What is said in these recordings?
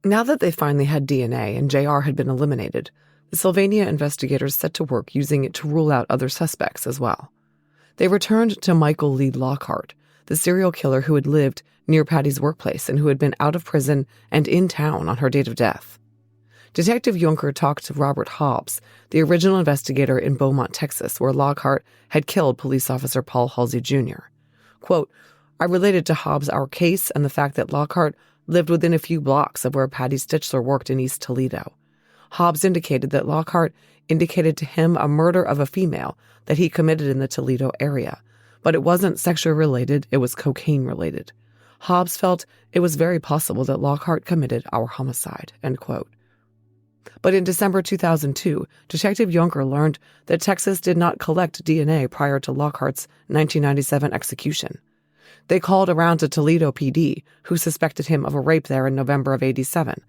Now that they finally had DNA and JR had been eliminated, the Sylvania investigators set to work using it to rule out other suspects as well. They returned to Michael Lee Lockhart, the serial killer who had lived near Patty's workplace and who had been out of prison and in town on her date of death. Detective Junker talked to Robert Hobbs, the original investigator in Beaumont, Texas, where Lockhart had killed police officer Paul Halsey Jr. Quote, "I related to Hobbs our case and the fact that Lockhart lived within a few blocks of where Patty Stichler worked in East Toledo. Hobbs indicated that Lockhart indicated to him a murder of a female that he committed in the Toledo area, but it wasn't sexually related, it was cocaine related. Hobbs felt it was very possible that Lockhart committed our homicide," end quote. But in December 2002, Detective Junker learned that Texas did not collect DNA prior to Lockhart's 1997 execution. They called around to Toledo PD, who suspected him of a rape there in November of '87,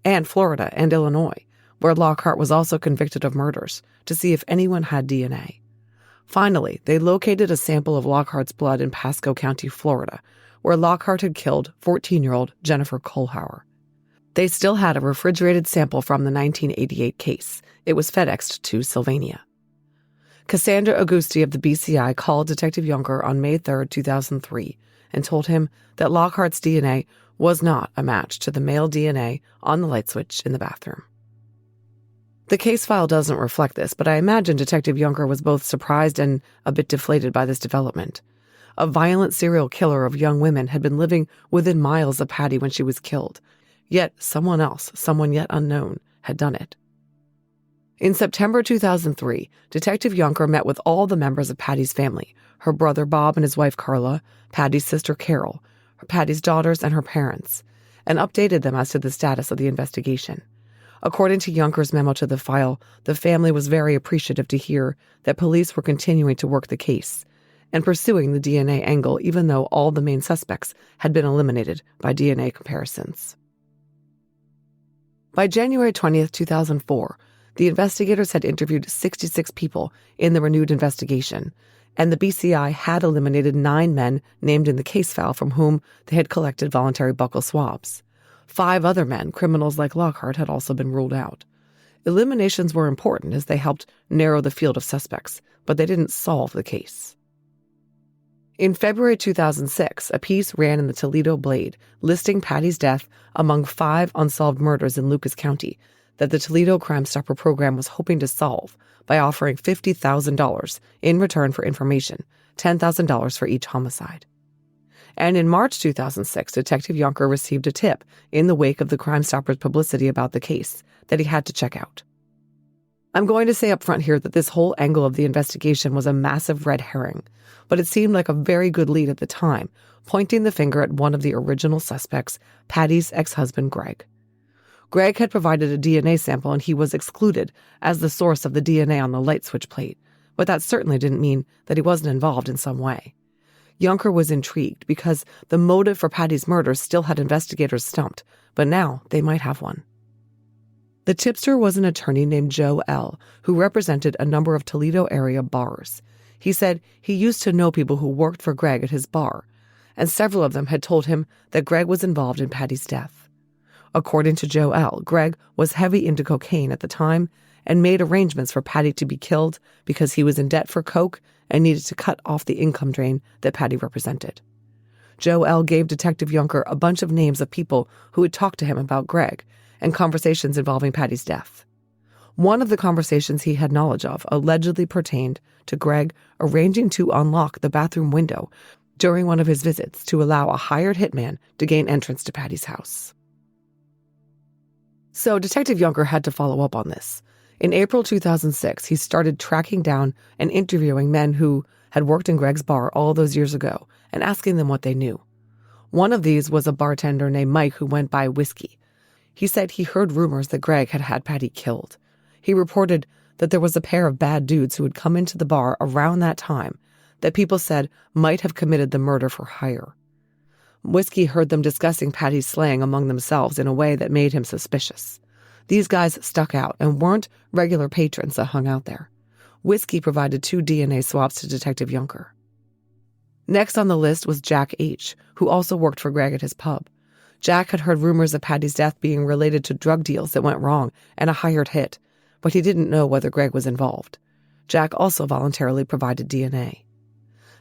and Florida and Illinois, where Lockhart was also convicted of murders, to see if anyone had DNA. Finally, they located a sample of Lockhart's blood in Pasco County, Florida, where Lockhart had killed 14-year-old Jennifer Kohlhauer. They still had a refrigerated sample from the 1988 case. It was FedExed to Sylvania. Cassandra Augusti of the BCI called Detective Junker on May 3, 2003, and told him that Lockhart's DNA was not a match to the male DNA on the light switch in the bathroom. The case file doesn't reflect this, but I imagine Detective Junker was both surprised and a bit deflated by this development. A violent serial killer of young women had been living within miles of Patty when she was killed, yet someone else, someone yet unknown, had done it. In September 2003, Detective Junker met with all the members of Patty's family, her brother Bob and his wife Carla, Patty's sister Carol, Patty's daughters and her parents, and updated them as to the status of the investigation. According to Junker's memo to the file, the family was very appreciative to hear that police were continuing to work the case and pursuing the DNA angle even though all the main suspects had been eliminated by DNA comparisons. By January 20, 2004, the investigators had interviewed 66 people in the renewed investigation, and the BCI had eliminated 9 men named in the case file from whom they had collected voluntary buccal swabs. 5 other men, criminals like Lockhart, had also been ruled out. Eliminations were important as they helped narrow the field of suspects, but they didn't solve the case. In February 2006, a piece ran in the Toledo Blade listing Patty's death among 5 unsolved murders in Lucas County that the Toledo Crime Stopper program was hoping to solve by offering $50,000 in return for information, $10,000 for each homicide. And in March 2006, Detective Junker received a tip in the wake of the Crime Stopper's publicity about the case that he had to check out. I'm going to say up front here that this whole angle of the investigation was a massive red herring, but it seemed like a very good lead at the time, pointing the finger at one of the original suspects, Patty's ex-husband, Greg. Greg had provided a DNA sample and he was excluded as the source of the DNA on the light switch plate, but that certainly didn't mean that he wasn't involved in some way. Junker was intrigued because the motive for Patty's murder still had investigators stumped, but now they might have one. The tipster was an attorney named Joe L., who represented a number of Toledo area bars. He said he used to know people who worked for Greg at his bar, and several of them had told him that Greg was involved in Patty's death. According to Joe L., Greg was heavy into cocaine at the time and made arrangements for Patty to be killed because he was in debt for coke and needed to cut off the income drain that Patty represented. Joe L. gave Detective Junker a bunch of names of people who had talked to him about Greg and conversations involving Patty's death. One of the conversations he had knowledge of allegedly pertained to Greg arranging to unlock the bathroom window during one of his visits to allow a hired hitman to gain entrance to Patty's house. So Detective Junker had to follow up on this. In April 2006, he started tracking down and interviewing men who had worked in Greg's bar all those years ago and asking them what they knew. One of these was a bartender named Mike who went by Whiskey. He said he heard rumors that Greg had had Patty killed. He reported that there was a pair of bad dudes who had come into the bar around that time that people said might have committed the murder for hire. Whiskey heard them discussing Patty's slaying among themselves in a way that made him suspicious. These guys stuck out and weren't regular patrons that hung out there. Whiskey provided 2 DNA swabs to Detective Junker. Next on the list was Jack H., who also worked for Greg at his pub. Jack had heard rumors of Patty's death being related to drug deals that went wrong and a hired hit, but he didn't know whether Greg was involved. Jack also voluntarily provided DNA.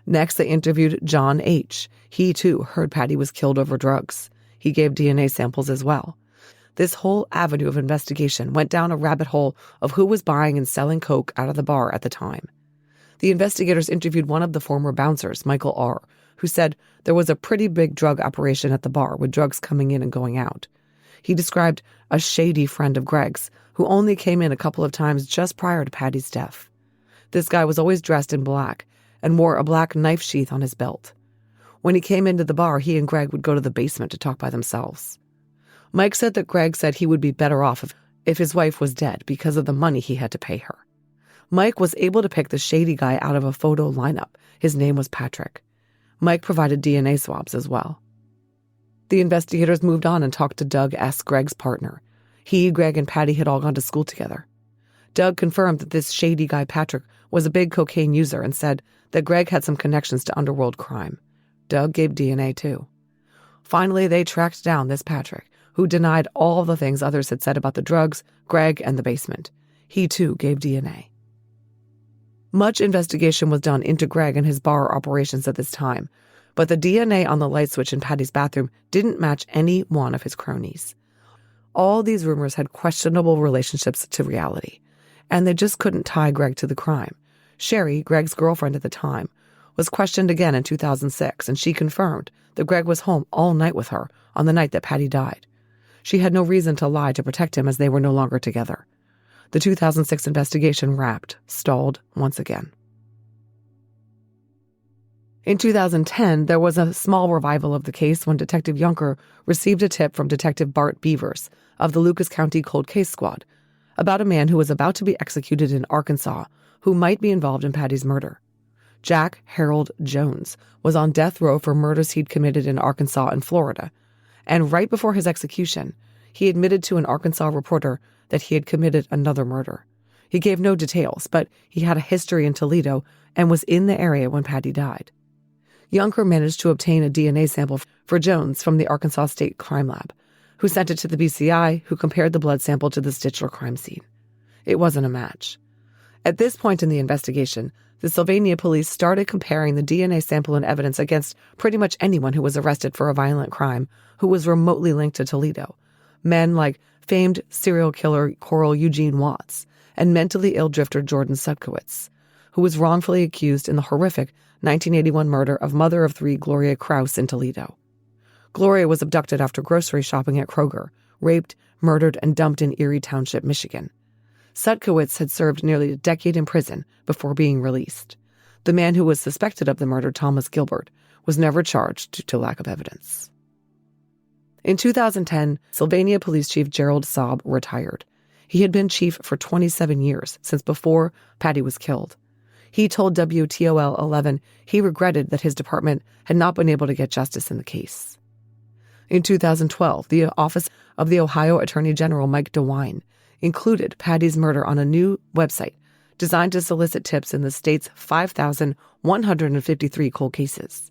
Next, they interviewed John H. He, too, heard Patty was killed over drugs. He gave DNA samples as well. This whole avenue of investigation went down a rabbit hole of who was buying and selling coke out of the bar at the time. The investigators interviewed one of the former bouncers, Michael R., who said there was a pretty big drug operation at the bar with drugs coming in and going out. He described a shady friend of Greg's who only came in a couple of times just prior to Patty's death. This guy was always dressed in black and wore a black knife sheath on his belt. When he came into the bar, he and Greg would go to the basement to talk by themselves. Mike said that Greg said he would be better off if his wife was dead because of the money he had to pay her. Mike was able to pick the shady guy out of a photo lineup. His name was Patrick. Mike provided DNA swabs as well. The investigators moved on and talked to Doug S., Greg's partner. He, Greg, and Patty had all gone to school together. Doug confirmed that this shady guy Patrick was a big cocaine user and said that Greg had some connections to underworld crime. Doug gave DNA too. Finally, they tracked down this Patrick, who denied all the things others had said about the drugs, Greg, and the basement. He too gave DNA. Much investigation was done into Greg and his bar operations at this time, but the DNA on the light switch in Patty's bathroom didn't match any one of his cronies. All these rumors had questionable relationships to reality, and they just couldn't tie Greg to the crime. Sherry, Greg's girlfriend at the time, was questioned again in 2006, and she confirmed that Greg was home all night with her on the night that Patty died. She had no reason to lie to protect him as they were no longer together. The 2006 investigation stalled once again. In 2010, there was a small revival of the case when Detective Yunker received a tip from Detective Bart Beavers of the Lucas County Cold Case Squad about a man who was about to be executed in Arkansas who might be involved in Patty's murder. Jack Harold Jones was on death row for murders he'd committed in Arkansas and Florida, and right before his execution, he admitted to an Arkansas reporter that he had committed another murder. He gave no details, but he had a history in Toledo and was in the area when Patty died. Yunker managed to obtain a DNA sample for Jones from the Arkansas State Crime Lab, who sent it to the BCI, who compared the blood sample to the Stichler crime scene. It wasn't a match. At this point in the investigation, the Sylvania police started comparing the DNA sample and evidence against pretty much anyone who was arrested for a violent crime who was remotely linked to Toledo. Men like famed serial killer Coral Eugene Watts and mentally ill drifter Jordan Sudkowitz, who was wrongfully accused in the horrific 1981 murder of mother of three Gloria Krause in Toledo. Gloria was abducted after grocery shopping at Kroger, raped, murdered, and dumped in Erie Township, Michigan. Sudkowitz had served nearly a decade in prison before being released. The man who was suspected of the murder, Thomas Gilbert, was never charged due to lack of evidence. In 2010, Sylvania Police Chief Gerald Saab retired. He had been chief for 27 years, since before Patty was killed. He told WTOL 11 he regretted that his department had not been able to get justice in the case. In 2012, the Office of the Ohio Attorney General Mike DeWine included Patty's murder on a new website designed to solicit tips in the state's 5,153 cold cases.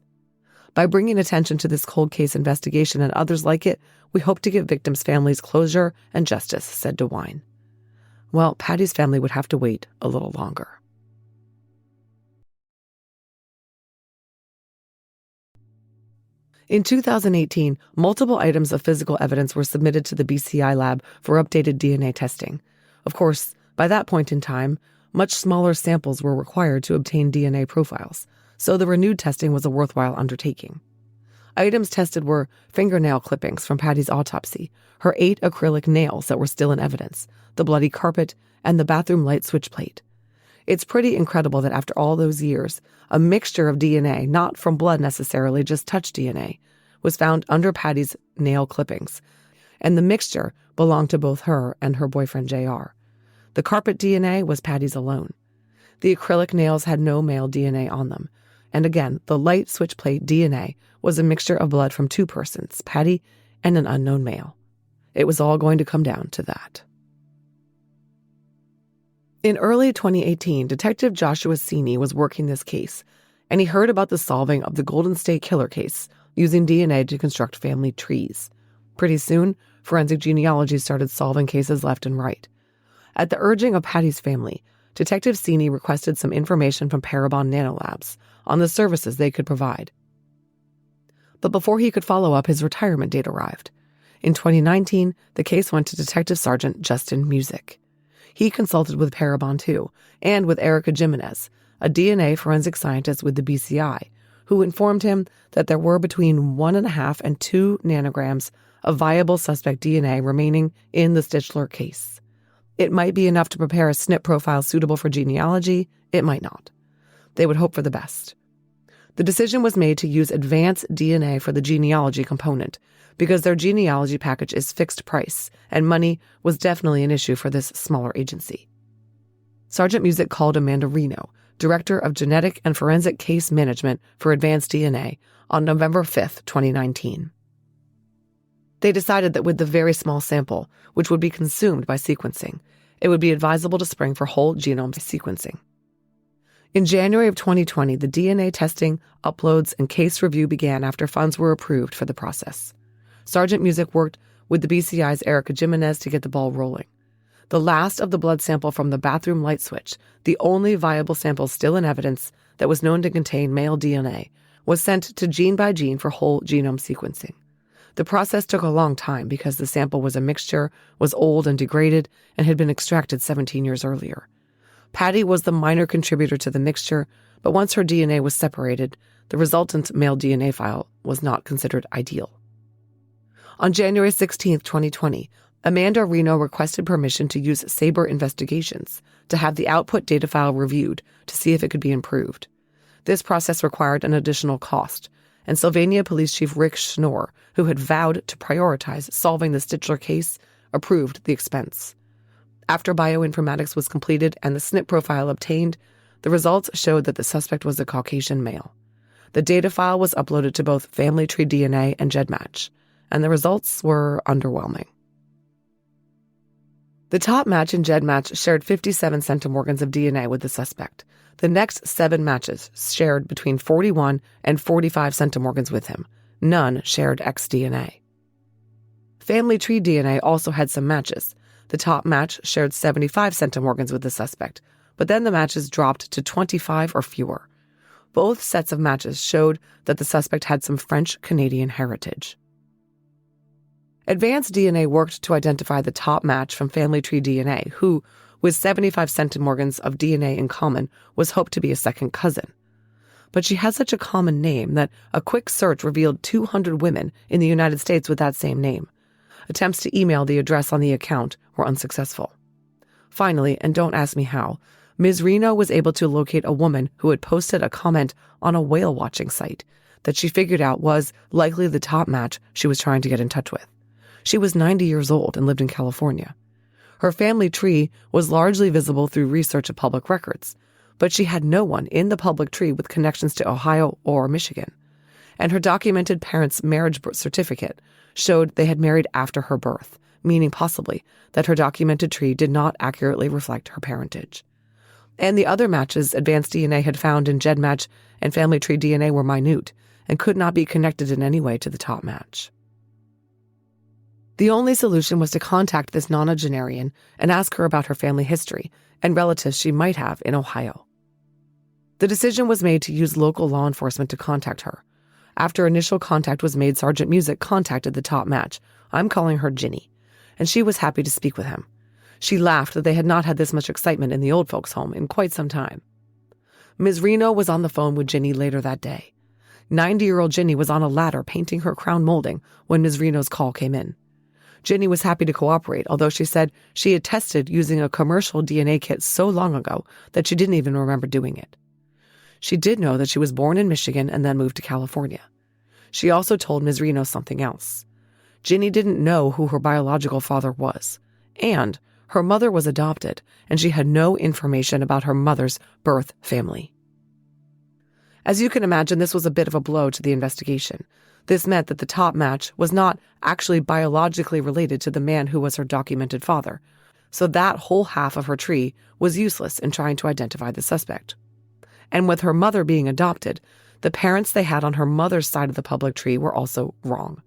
By bringing attention to this cold case investigation and others like it, we hope to give victims' families closure and justice, said DeWine. Well, Patty's family would have to wait a little longer. In 2018, multiple items of physical evidence were submitted to the BCI lab for updated DNA testing. Of course, by that point in time, much smaller samples were required to obtain DNA profiles, so the renewed testing was a worthwhile undertaking. Items tested were fingernail clippings from Patty's autopsy, her 8 acrylic nails that were still in evidence, the bloody carpet, and the bathroom light switch plate. It's pretty incredible that after all those years, a mixture of DNA, not from blood necessarily, just touch DNA, was found under Patty's nail clippings, and the mixture belonged to both her and her boyfriend JR. The carpet DNA was Patty's alone. The acrylic nails had no male DNA on them, and again, the light switch plate DNA was a mixture of blood from 2 persons, Patty and an unknown male. It was all going to come down to that. In early 2018, Detective Joshua Sini was working this case, and he heard about the solving of the Golden State Killer case using DNA to construct family trees. Pretty soon, forensic genealogy started solving cases left and right. At the urging of Patty's family, Detective Sini requested some information from Parabon Nanolabs on the services they could provide. But before he could follow up, his retirement date arrived. In 2019, the case went to Detective Sergeant Justin Music. He consulted with Parabon too, and with Erica Jimenez, a DNA forensic scientist with the BCI, who informed him that there were between 1.5 and 2 nanograms of viable suspect DNA remaining in the Stichler case. It might be enough to prepare a SNP profile suitable for genealogy. It might not. They would hope for the best. The decision was made to use advanced DNA for the genealogy component because their genealogy package is fixed price, and money was definitely an issue for this smaller agency. Sergeant Music called Amanda Reno, Director of Genetic and Forensic Case Management for Advanced DNA, on November 5, 2019. They decided that with the very small sample, which would be consumed by sequencing, it would be advisable to spring for whole genome sequencing. In January of 2020, the DNA testing, uploads, and case review began after funds were approved for the process. Sergeant Music worked with the BCI's Erica Jimenez to get the ball rolling. The last of the blood sample from the bathroom light switch, the only viable sample still in evidence that was known to contain male DNA, was sent to gene by gene for whole genome sequencing. The process took a long time because the sample was a mixture, was old and degraded, and had been extracted 17 years earlier. Patty was the minor contributor to the mixture, but once her DNA was separated, the resultant male DNA file was not considered ideal. On January 16, 2020, Amanda Reno requested permission to use Sabre Investigations to have the output data file reviewed to see if it could be improved. This process required an additional cost, and Sylvania Police Chief Rick Schnorr, who had vowed to prioritize solving the Stichler case, approved the expense. After bioinformatics was completed and the SNP profile obtained, the results showed that the suspect was a Caucasian male. The data file was uploaded to both Family Tree DNA and GEDmatch, and the results were underwhelming. The top match in GEDmatch shared 57 centimorgans of DNA with the suspect. The next 7 matches shared between 41 and 45 centimorgans with him. None shared X-DNA. Family Tree DNA also had some matches. The top match shared 75 centimorgans with the suspect, but then the matches dropped to 25 or fewer. Both sets of matches showed that the suspect had some French-Canadian heritage. Advanced DNA worked to identify the top match from Family Tree DNA, who, with 75 centimorgans of DNA in common, was hoped to be a second cousin. But she had such a common name that a quick search revealed 200 women in the United States with that same name. Attempts to email the address on the account were unsuccessful. Finally, and don't ask me how, Ms. Reno was able to locate a woman who had posted a comment on a whale-watching site that she figured out was likely the top match she was trying to get in touch with. She was 90 years old and lived in California. Her family tree was largely visible through research of public records, but she had no one in the public tree with connections to Ohio or Michigan. And her documented parents' marriage certificate showed they had married after her birth, meaning possibly that her documented tree did not accurately reflect her parentage. And the other matches Advanced DNA had found in GEDmatch and Family Tree DNA were minute and could not be connected in any way to the top match. The only solution was to contact this nonagenarian and ask her about her family history and relatives she might have in Ohio. The decision was made to use local law enforcement to contact her. After initial contact was made, Sergeant Music contacted the top match. I'm calling her Ginny, and she was happy to speak with him. She laughed that they had not had this much excitement in the old folks' home in quite some time. Ms. Reno was on the phone with Ginny later that day. 90-year-old Ginny was on a ladder painting her crown molding when Ms. Reno's call came in. Ginny was happy to cooperate, although she said she had tested using a commercial DNA kit so long ago that she didn't even remember doing it. She did know that she was born in Michigan and then moved to California. She also told Ms. Reno something else. Ginny didn't know who her biological father was, and her mother was adopted, and she had no information about her mother's birth family. As you can imagine, this was a bit of a blow to the investigation. This meant that the top match was not actually biologically related to the man who was her documented father, so that whole half of her tree was useless in trying to identify the suspect. And with her mother being adopted, the parents they had on her mother's side of the public tree were also wrong.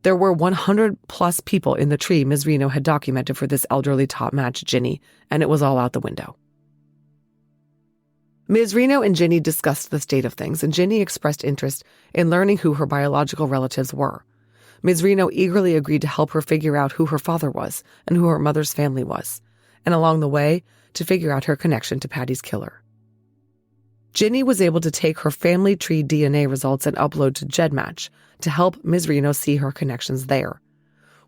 There were 100-plus people in the tree Ms. Reno had documented for this elderly top match, Ginny, and it was all out the window. Ms. Reno and Ginny discussed the state of things, and Ginny expressed interest in learning who her biological relatives were. Ms. Reno eagerly agreed to help her figure out who her father was and who her mother's family was, and along the way, to figure out her connection to Patty's killer. Ginny was able to take her family tree DNA results and upload to GEDmatch to help Ms. Reno see her connections there.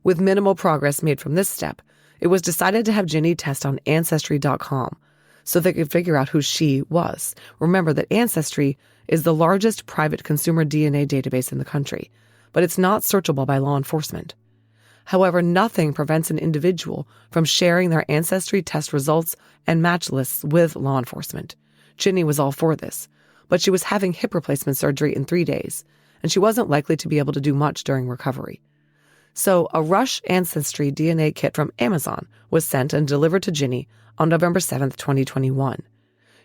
With minimal progress made from this step, it was decided to have Ginny test on Ancestry.com so they could figure out who she was. Remember that Ancestry is the largest private consumer DNA database in the country, but it's not searchable by law enforcement. However, nothing prevents an individual from sharing their Ancestry test results and match lists with law enforcement. Ginny was all for this, but she was having hip replacement surgery in 3 days, and she wasn't likely to be able to do much during recovery. So a Rush Ancestry DNA kit from Amazon was sent and delivered to Ginny on November 7th, 2021.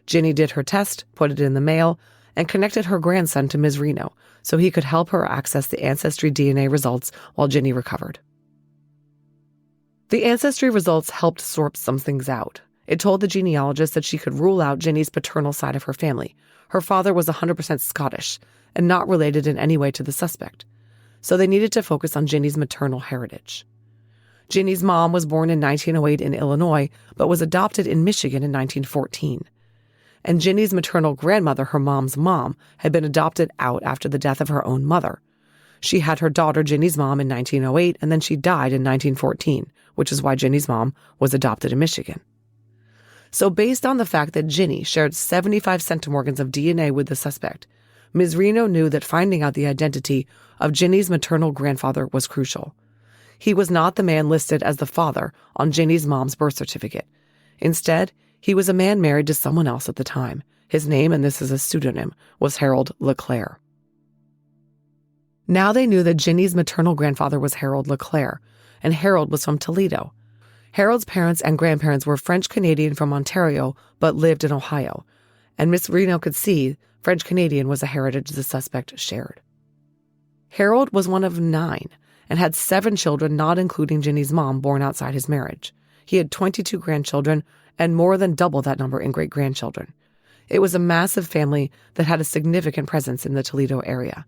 Ginny did her test, put it in the mail, and connected her grandson to Ms. Reno so he could help her access the Ancestry DNA results while Ginny recovered. The Ancestry results helped sort some things out. It told the genealogist that she could rule out Ginny's paternal side of her family. Her father was 100% Scottish and not related in any way to the suspect, so they needed to focus on Ginny's maternal heritage. Ginny's mom was born in 1908 in Illinois, but was adopted in Michigan in 1914. And Ginny's maternal grandmother, her mom's mom, had been adopted out after the death of her own mother. She had her daughter, Ginny's mom, in 1908, and then she died in 1914, which is why Ginny's mom was adopted in Michigan. So based on the fact that Ginny shared 75 centimorgans of DNA with the suspect, Ms. Reno knew that finding out the identity of Ginny's maternal grandfather was crucial. He was not the man listed as the father on Ginny's mom's birth certificate. Instead, he was a man married to someone else at the time. His name, and this is a pseudonym, was Harold LeClaire. Now they knew that Ginny's maternal grandfather was Harold LeClaire, and Harold was from Toledo. Harold's parents and grandparents were French-Canadian from Ontario, but lived in Ohio, and Miss Reno could see French-Canadian was a heritage the suspect shared. Harold was one of 9 and had 7 children, not including Ginny's mom, born outside his marriage. He had 22 grandchildren and more than double that number in great-grandchildren. It was a massive family that had a significant presence in the Toledo area.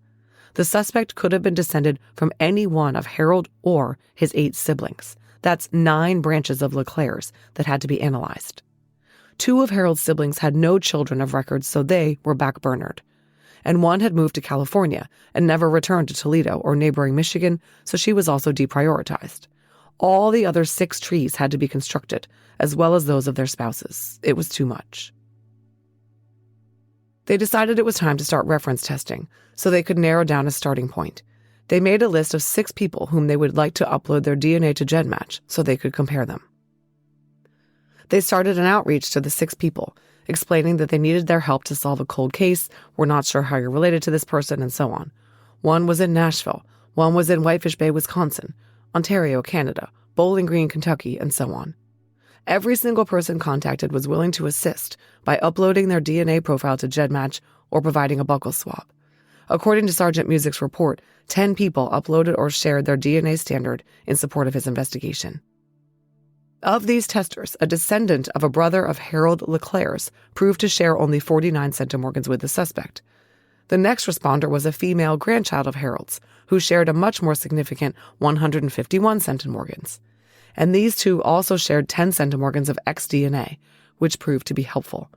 The suspect could have been descended from any one of Harold or his 8 siblings. That's 9 branches of LeClaire's that had to be analyzed. 2 of Harold's siblings had no children of record, so they were backburnered. And one had moved to California and never returned to Toledo or neighboring Michigan, so she was also deprioritized. All the other 6 trees had to be constructed, as well as those of their spouses. It was too much. They decided it was time to start reference testing, so they could narrow down a starting point. They made a list of 6 people whom they would like to upload their DNA to GEDmatch so they could compare them. They started an outreach to the 6 people, explaining that they needed their help to solve a cold case, were not sure how you're related to this person, and so on. One was in Nashville, one was in Whitefish Bay, Wisconsin, Ontario, Canada, Bowling Green, Kentucky, and so on. Every single person contacted was willing to assist by uploading their DNA profile to GEDmatch or providing a buccal swab. According to Sergeant Music's report, 10 people uploaded or shared their DNA standard in support of his investigation. Of these testers, a descendant of a brother of Harold LeClaire's proved to share only 49 centimorgans with the suspect. The next responder was a female grandchild of Harold's, who shared a much more significant 151 centimorgans. And these 2 also shared 10 centimorgans of X-DNA, which proved to be helpful,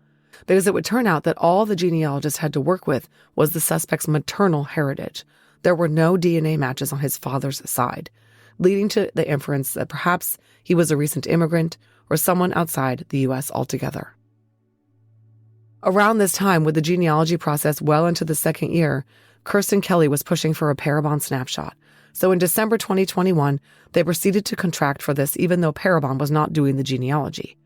because it would turn out that all the genealogist had to work with was the suspect's maternal heritage. There were no DNA matches on his father's side, leading to the inference that perhaps he was a recent immigrant or someone outside the U.S. altogether. Around this time, with the genealogy process well into the 2nd year, Kirsten Kelly was pushing for a Parabon snapshot. So in December 2021, they proceeded to contract for this even though Parabon was not doing the genealogy.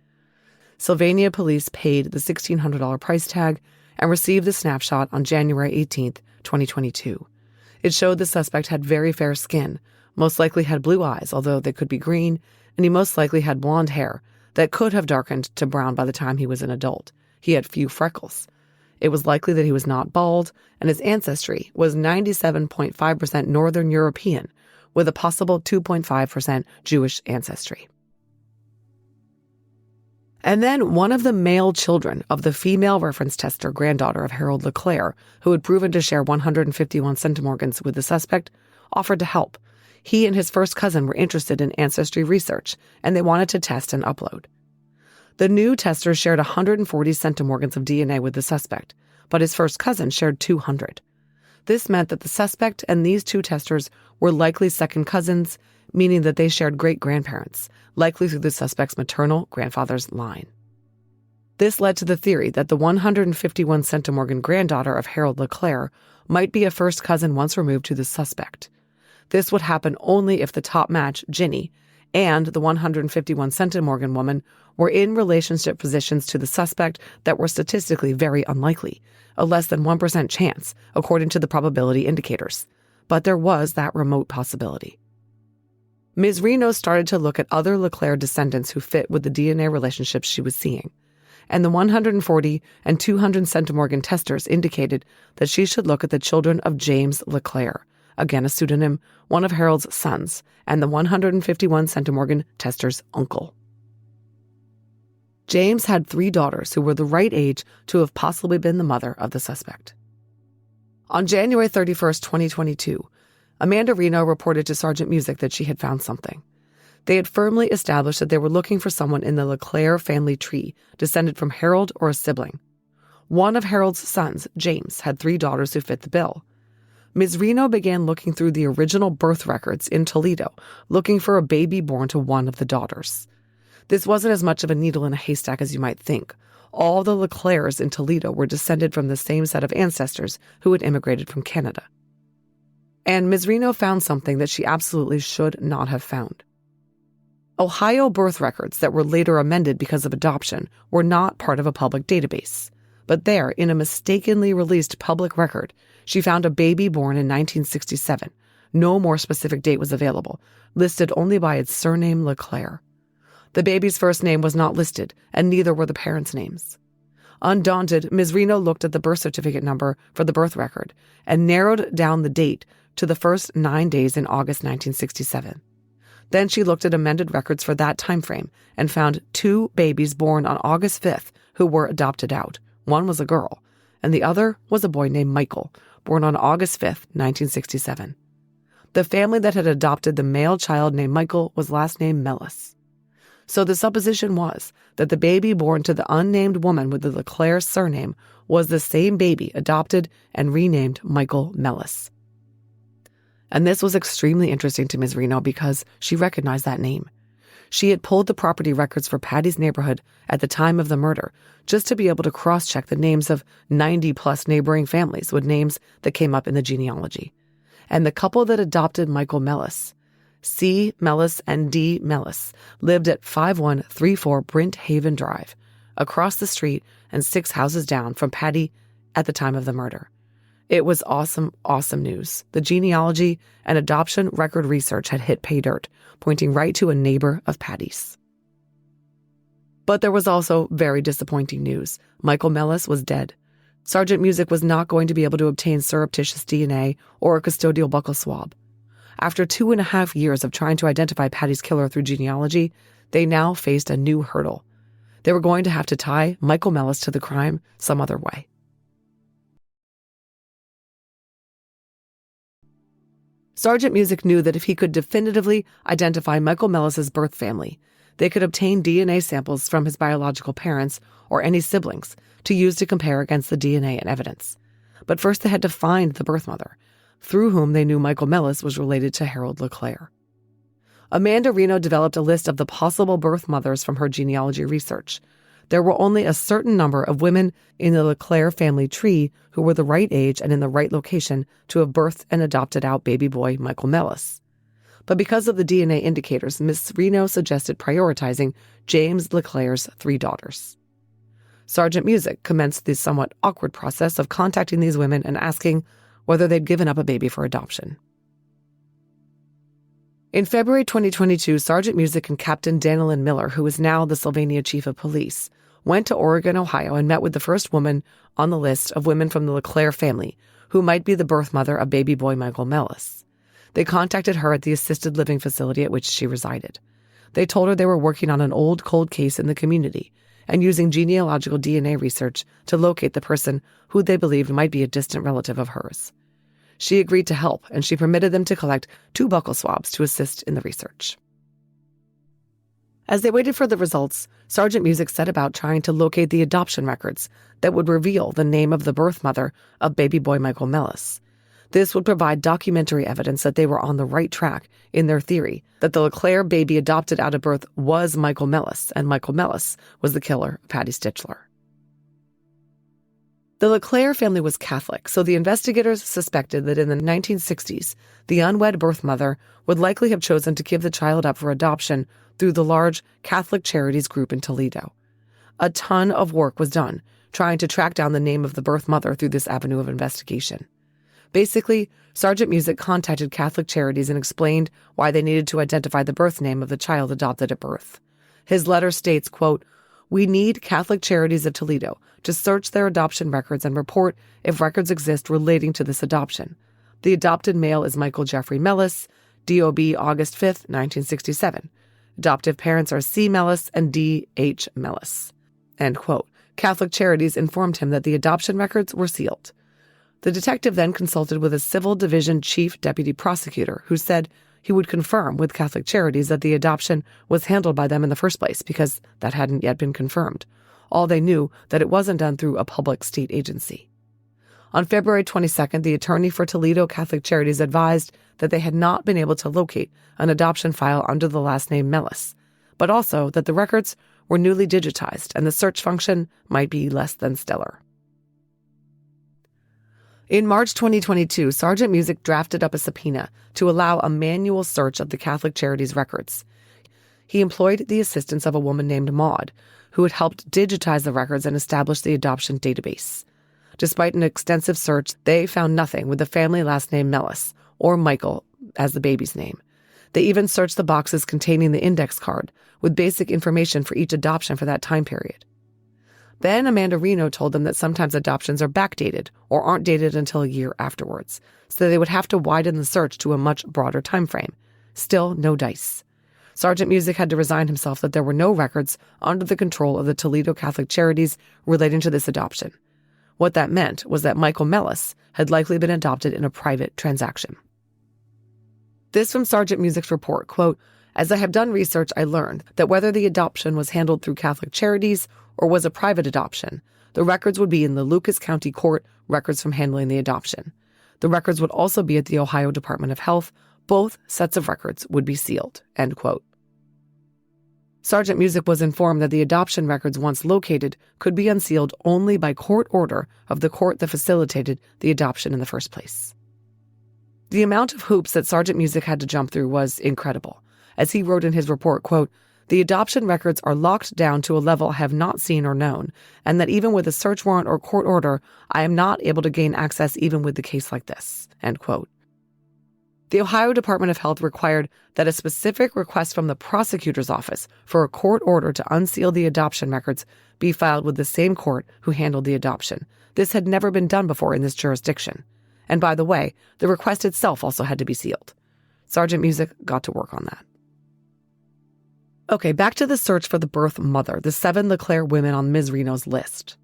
Sylvania police paid the $1,600 price tag and received the snapshot on January 18th, 2022. It showed the suspect had very fair skin, most likely had blue eyes, although they could be green, and he most likely had blonde hair that could have darkened to brown by the time he was an adult. He had few freckles. It was likely that he was not bald, and his ancestry was 97.5% Northern European, with a possible 2.5% Jewish ancestry. And then one of the male children of the female reference tester granddaughter of Harold LeClaire, who had proven to share 151 centimorgans with the suspect, offered to help. He and his first cousin were interested in ancestry research, and they wanted to test and upload. The new tester shared 140 centimorgans of DNA with the suspect, but his first cousin shared 200. This meant that the suspect and these two testers were likely second cousins, meaning that they shared great-grandparents, likely through the suspect's maternal grandfather's line. This led to the theory that the 151 centimorgan granddaughter of Harold LeClaire might be a first cousin once removed to the suspect. This would happen only if the top match, Ginny, and the 151 centimorgan woman were in relationship positions to the suspect that were statistically very unlikely, a less than 1% chance, according to the probability indicators. But there was that remote possibility. Ms. Reno started to look at other LeClaire descendants who fit with the DNA relationships she was seeing, and the 140 and 200 centimorgan testers indicated that she should look at the children of James LeClaire, again a pseudonym, one of Harold's sons, and the 151 centimorgan tester's uncle. James had 3 daughters who were the right age to have possibly been the mother of the suspect. On January 31st, 2022, Amanda Reno reported to Sergeant Music that she had found something. They had firmly established that they were looking for someone in the LeClaire family tree, descended from Harold or a sibling. One of Harold's sons, James, had 3 daughters who fit the bill. Ms. Reno began looking through the original birth records in Toledo, looking for a baby born to one of the daughters. This wasn't as much of a needle in a haystack as you might think. All the LeClaires in Toledo were descended from the same set of ancestors who had immigrated from Canada. And Ms. Reno found something that she absolutely should not have found. Ohio birth records that were later amended because of adoption were not part of a public database. But there, in a mistakenly released public record, she found a baby born in 1967. No more specific date was available, listed only by its surname LeClaire. The baby's first name was not listed, and neither were the parents' names. Undaunted, Ms. Reno looked at the birth certificate number for the birth record and narrowed down the date to the first 9 days in August 1967. Then she looked at amended records for that time frame and found 2 babies born on August 5th who were adopted out. One was a girl, and the other was a boy named Michael, born on August 5th, 1967. The family that had adopted the male child named Michael was last named Mellis. So the supposition was that the baby born to the unnamed woman with the LeClaire surname was the same baby adopted and renamed Michael Mellis. And this was extremely interesting to Ms. Reno because she recognized that name. She had pulled the property records for Patty's neighborhood at the time of the murder just to be able to cross-check the names of 90-plus neighboring families with names that came up in the genealogy. And the couple that adopted Michael Mellis, C. Mellis and D. Mellis, lived at 5134 Brent Haven Drive, across the street and 6 houses down from Patty at the time of the murder. It was awesome, awesome news. The genealogy and adoption record research had hit pay dirt, pointing right to a neighbor of Patty's. But there was also very disappointing news. Michael Mellis was dead. Sergeant Music was not going to be able to obtain surreptitious DNA or a custodial buccal swab. After 2.5 years of trying to identify Patty's killer through genealogy, they now faced a new hurdle. They were going to have to tie Michael Mellis to the crime some other way. Sergeant Music knew that if he could definitively identify Michael Mellis's birth family, they could obtain DNA samples from his biological parents or any siblings to use to compare against the DNA and evidence. But first they had to find the birth mother, through whom they knew Michael Mellis was related to Harold LeClaire. Amanda Reno developed a list of the possible birth mothers from her genealogy research. There were only a certain number of women in the LeClaire family tree who were the right age and in the right location to have birthed and adopted out baby boy Michael Mellis. But because of the DNA indicators, Miss Reno suggested prioritizing James LeClaire's 3 daughters. Sergeant Music commenced the somewhat awkward process of contacting these women and asking whether they'd given up a baby for adoption. In February 2022, Sergeant Music and Captain Danilyn Miller, who is now the Sylvania Chief of Police, went to Oregon, Ohio, and met with the first woman on the list of women from the LeClaire family who might be the birth mother of baby boy Michael Mellis. They contacted her at the assisted living facility at which she resided. They told her they were working on an old cold case in the community and using genealogical DNA research to locate the person who they believed might be a distant relative of hers. She agreed to help, and she permitted them to collect 2 buccal swabs to assist in the research. As they waited for the results, Sergeant Music set about trying to locate the adoption records that would reveal the name of the birth mother of baby boy Michael Mellis. This would provide documentary evidence that they were on the right track in their theory that the LeClaire baby adopted out of birth was Michael Mellis, and Michael Mellis was the killer of Patty Stichler. The LeClaire family was Catholic, so the investigators suspected that in the 1960s, the unwed birth mother would likely have chosen to give the child up for adoption through the large Catholic Charities group in Toledo. A ton of work was done trying to track down the name of the birth mother through this avenue of investigation. Basically, Sergeant Music contacted Catholic Charities and explained why they needed to identify the birth name of the child adopted at birth. His letter states, quote, "We need Catholic Charities of Toledo to search their adoption records and report if records exist relating to this adoption. The adopted male is Michael Jeffrey Mellis, DOB August 5, 1967. Adoptive parents are C. Mellis and D. H. Mellis." End quote. Catholic Charities informed him that the adoption records were sealed. The detective then consulted with a Civil Division Chief Deputy Prosecutor who said he would confirm with Catholic Charities that the adoption was handled by them in the first place because that hadn't yet been confirmed. All they knew that it wasn't done through a public state agency. On February 22nd, the attorney for Toledo Catholic Charities advised that they had not been able to locate an adoption file under the last name Mellis, but also that the records were newly digitized and the search function might be less than stellar. In March 2022, Sergeant Music drafted up a subpoena to allow a manual search of the Catholic Charities records. He employed the assistance of a woman named Maud, who had helped digitize the records and establish the adoption database. Despite an extensive search, they found nothing with the family last name Mellis, or Michael as the baby's name. They even searched the boxes containing the index card with basic information for each adoption for that time period. Then Amanda Reno told them that sometimes adoptions are backdated or aren't dated until a year afterwards, so they would have to widen the search to a much broader time frame. Still, no dice. Sergeant Music had to resign himself that there were no records under the control of the Toledo Catholic Charities relating to this adoption. What that meant was that Michael Mellis had likely been adopted in a private transaction. This from Sergeant Music's report, quote, "As I have done research, I learned that whether the adoption was handled through Catholic Charities or was a private adoption, the records would be in the Lucas County Court records from handling the adoption. The records would also be at the Ohio Department of Health. Both sets of records would be sealed." End quote. Sergeant Music was informed that the adoption records once located could be unsealed only by court order of the court that facilitated the adoption in the first place. The amount of hoops that Sergeant Music had to jump through was incredible. As he wrote in his report, quote, "The adoption records are locked down to a level I have not seen or known, and that even with a search warrant or court order, I am not able to gain access even with the case like this." End quote. The Ohio Department of Health required that a specific request from the prosecutor's office for a court order to unseal the adoption records be filed with the same court who handled the adoption. This had never been done before in this jurisdiction. And by the way, the request itself also had to be sealed. Sergeant Music got to work on that. Okay, back to the search for the birth mother, the 7 LeClaire women on Ms. Reno's list.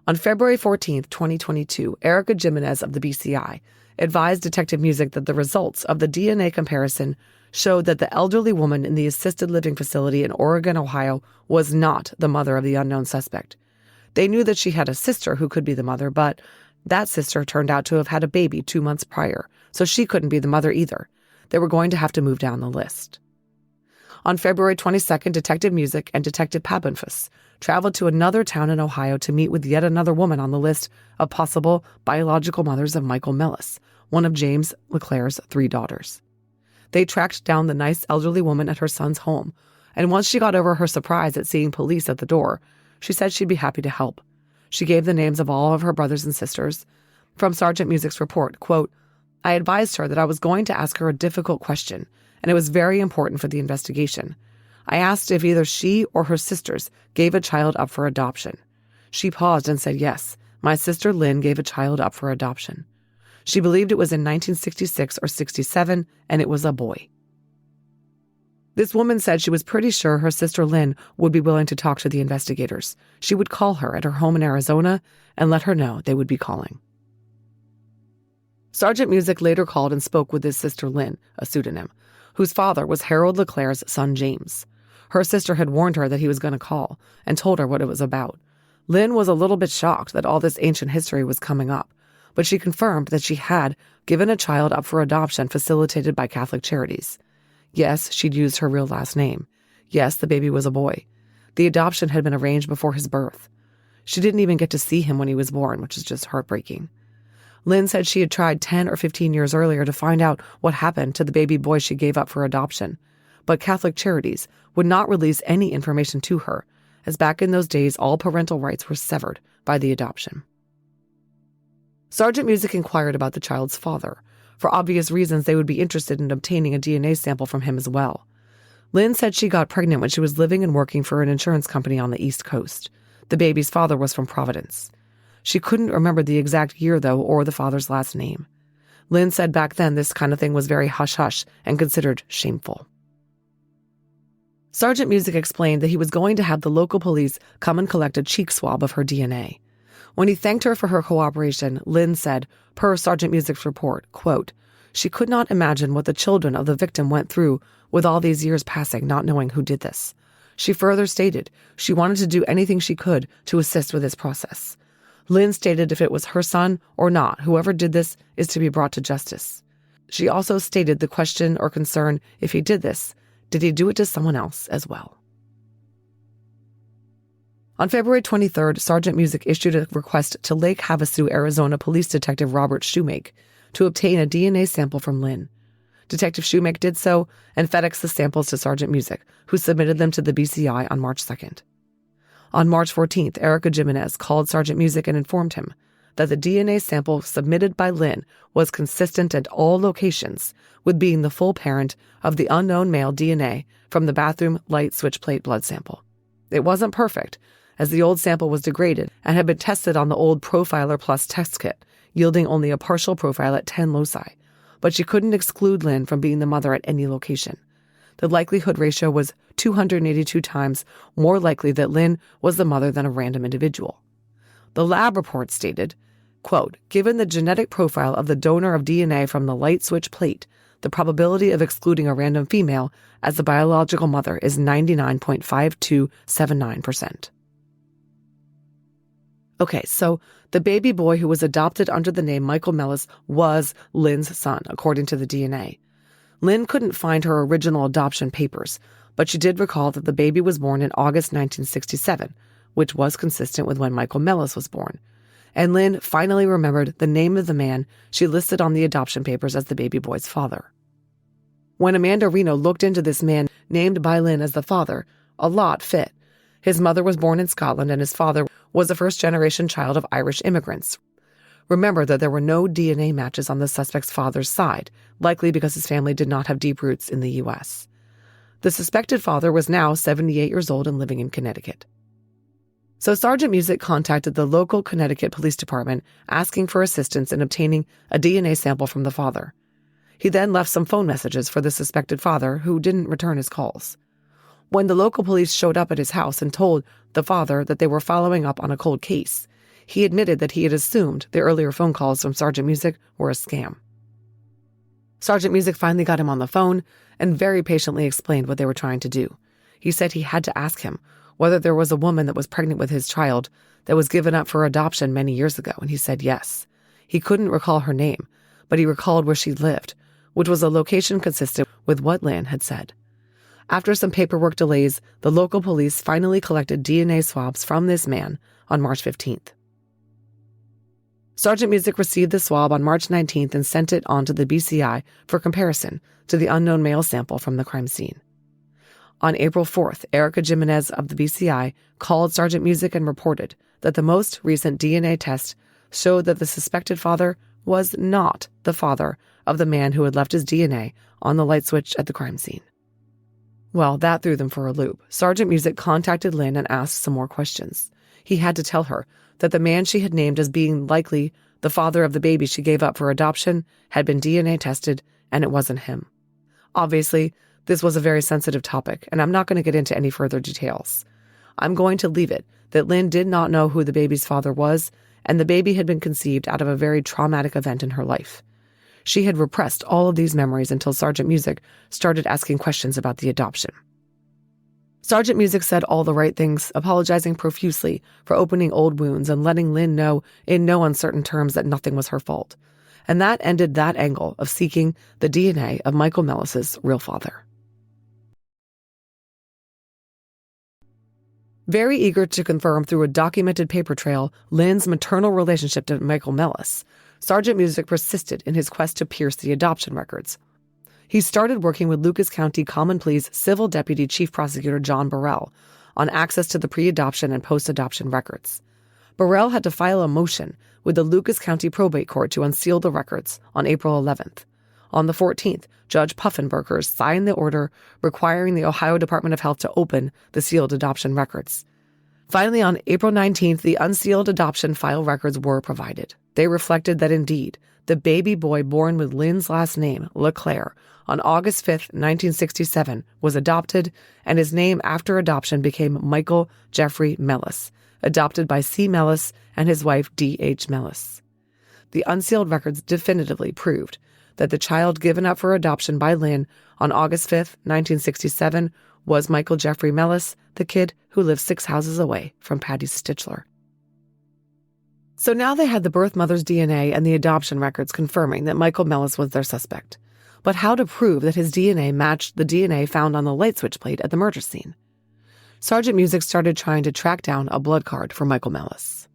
On February 14th, 2022, Erica Jimenez of the BCI advised Detective Music that the results of the DNA comparison showed that the elderly woman in the assisted living facility in Oregon, Ohio, was not the mother of the unknown suspect. They knew that she had a sister who could be the mother, but that sister turned out to have had a baby 2 months prior, so she couldn't be the mother either. They were going to have to move down the list. On February 22nd, Detective Music and Detective Pabenfuss traveled to another town in Ohio to meet with yet another woman on the list of possible biological mothers of Michael Mellis, one of James LeClaire's 3 daughters. They tracked down the nice elderly woman at her son's home, and once she got over her surprise at seeing police at the door, she said she'd be happy to help. She gave the names of all of her brothers and sisters. From Sergeant Music's report, quote, "I advised her that I was going to ask her a difficult question, and it was very important for the investigation. I asked if either she or her sisters gave a child up for adoption. She paused and said yes. My sister Lynn gave a child up for adoption. She believed it was in 1966 or 67, and it was a boy. This woman said she was pretty sure her sister Lynn would be willing to talk to the investigators. She would call her at her home in Arizona and let her know they would be calling. Sergeant Music later called and spoke with his sister Lynn, a pseudonym, whose father was Harold LeClaire's son James. Her sister had warned her that he was going to call and told her what it was about. Lynn was a little bit shocked that all this ancient history was coming up, but she confirmed that she had given a child up for adoption facilitated by Catholic Charities. Yes, she'd used her real last name. Yes, the baby was a boy. The adoption had been arranged before his birth. She didn't even get to see him when he was born, which is just heartbreaking. Lynn said she had tried 10 or 15 years earlier to find out what happened to the baby boy she gave up for adoption, but Catholic Charities would not release any information to her, as back in those days all parental rights were severed by the adoption. Sergeant Music inquired about the child's father. For obvious reasons, they would be interested in obtaining a DNA sample from him as well. Lynn said she got pregnant when she was living and working for an insurance company on the East Coast. The baby's father was from Providence. She couldn't remember the exact year, though, or the father's last name. Lynn said back then this kind of thing was very hush-hush and considered shameful. Sergeant Music explained that he was going to have the local police come and collect a cheek swab of her DNA. When he thanked her for her cooperation, Lynn said, per Sergeant Music's report, quote, "She could not imagine what the children of the victim went through with all these years passing, not knowing who did this. She further stated she wanted to do anything she could to assist with this process. Lynn stated if it was her son or not, whoever did this is to be brought to justice. She also stated the question or concern, if he did this, did he do it to someone else as well?" On February 23rd, Sergeant Music issued a request to Lake Havasu, Arizona Police Detective Robert Shoemake to obtain a DNA sample from Lynn. Detective Shoemake did so and FedExed the samples to Sergeant Music, who submitted them to the BCI on March 2nd. On March 14th, Erica Jimenez called Sergeant Music and informed him that the DNA sample submitted by Lynn was consistent at all locations with being the full parent of the unknown male DNA from the bathroom light switch plate blood sample. It wasn't perfect, as the old sample was degraded and had been tested on the old Profiler Plus test kit, yielding only a partial profile at 10 loci, but she couldn't exclude Lynn from being the mother at any location. The likelihood ratio was 282 times more likely that Lynn was the mother than a random individual. The lab report stated, quote, "Given the genetic profile of the donor of DNA from the light switch plate, the probability of excluding a random female as the biological mother is 99.5279%. Okay, so the baby boy who was adopted under the name Michael Mellis was Lynn's son, according to the DNA. Lynn couldn't find her original adoption papers, but she did recall that the baby was born in August 1967, which was consistent with when Michael Mellis was born. And Lynn finally remembered the name of the man she listed on the adoption papers as the baby boy's father. When Amanda Reno looked into this man named by Lynn as the father, a lot fit. His mother was born in Scotland and his father was a first-generation child of Irish immigrants. Remember that there were no DNA matches on the suspect's father's side, likely because his family did not have deep roots in the U.S. The suspected father was now 78 years old and living in Connecticut. So Sergeant Music contacted the local Connecticut Police Department asking for assistance in obtaining a DNA sample from the father. He then left some phone messages for the suspected father, who didn't return his calls. When the local police showed up at his house and told the father that they were following up on a cold case, he admitted that he had assumed the earlier phone calls from Sergeant Music were a scam. Sergeant Music finally got him on the phone and very patiently explained what they were trying to do. He said he had to ask him whether there was a woman that was pregnant with his child that was given up for adoption many years ago, and he said yes. He couldn't recall her name, but he recalled where she lived, which was a location consistent with what Lynn had said. After some paperwork delays, the local police finally collected DNA swabs from this man on March 15th. Sergeant Music received the swab on March 19th and sent it on to the BCI for comparison to the unknown male sample from the crime scene. On April 4th, Erica Jimenez of the BCI called Sergeant Music and reported that the most recent DNA test showed that the suspected father was not the father of the man who had left his DNA on the light switch at the crime scene. Well, that threw them for a loop. Sergeant Music contacted Lynn and asked some more questions. He had to tell her that the man she had named as being likely the father of the baby she gave up for adoption, had been DNA tested, and it wasn't him. Obviously, this was a very sensitive topic, and I'm not going to get into any further details. I'm going to leave it that Lynn did not know who the baby's father was, and the baby had been conceived out of a very traumatic event in her life. She had repressed all of these memories until Sergeant Music started asking questions about the adoption. Sergeant Music said all the right things, apologizing profusely for opening old wounds and letting Lynn know in no uncertain terms that nothing was her fault. And that ended that angle of seeking the DNA of Michael Mellis's real father. Very eager to confirm through a documented paper trail Lynn's maternal relationship to Michael Mellis, Sergeant Music persisted in his quest to pierce the adoption records. He started working with Lucas County Common Pleas Civil Deputy Chief Prosecutor John Burrell on access to the pre-adoption and post-adoption records. Burrell had to file a motion with the Lucas County Probate Court to unseal the records on April 11th. On the 14th, Judge Puffenberger signed the order requiring the Ohio Department of Health to open the sealed adoption records. Finally, on April 19th, the unsealed adoption file records were provided. They reflected that indeed, the baby boy born with Lynn's last name, LeClaire, on August 5th, 1967, was adopted, and his name after adoption became Michael Jeffrey Mellis, adopted by C. Mellis and his wife D.H. Mellis. The unsealed records definitively proved that the child given up for adoption by Lynn on August 5th, 1967, was Michael Jeffrey Mellis, the kid who lived 6 houses away from Patty Stichler. So now they had the birth mother's DNA and the adoption records confirming that Michael Mellis was their suspect. But how to prove that his DNA matched the DNA found on the light switch plate at the murder scene? Sergeant Music started trying to track down a blood card for Michael Mellis.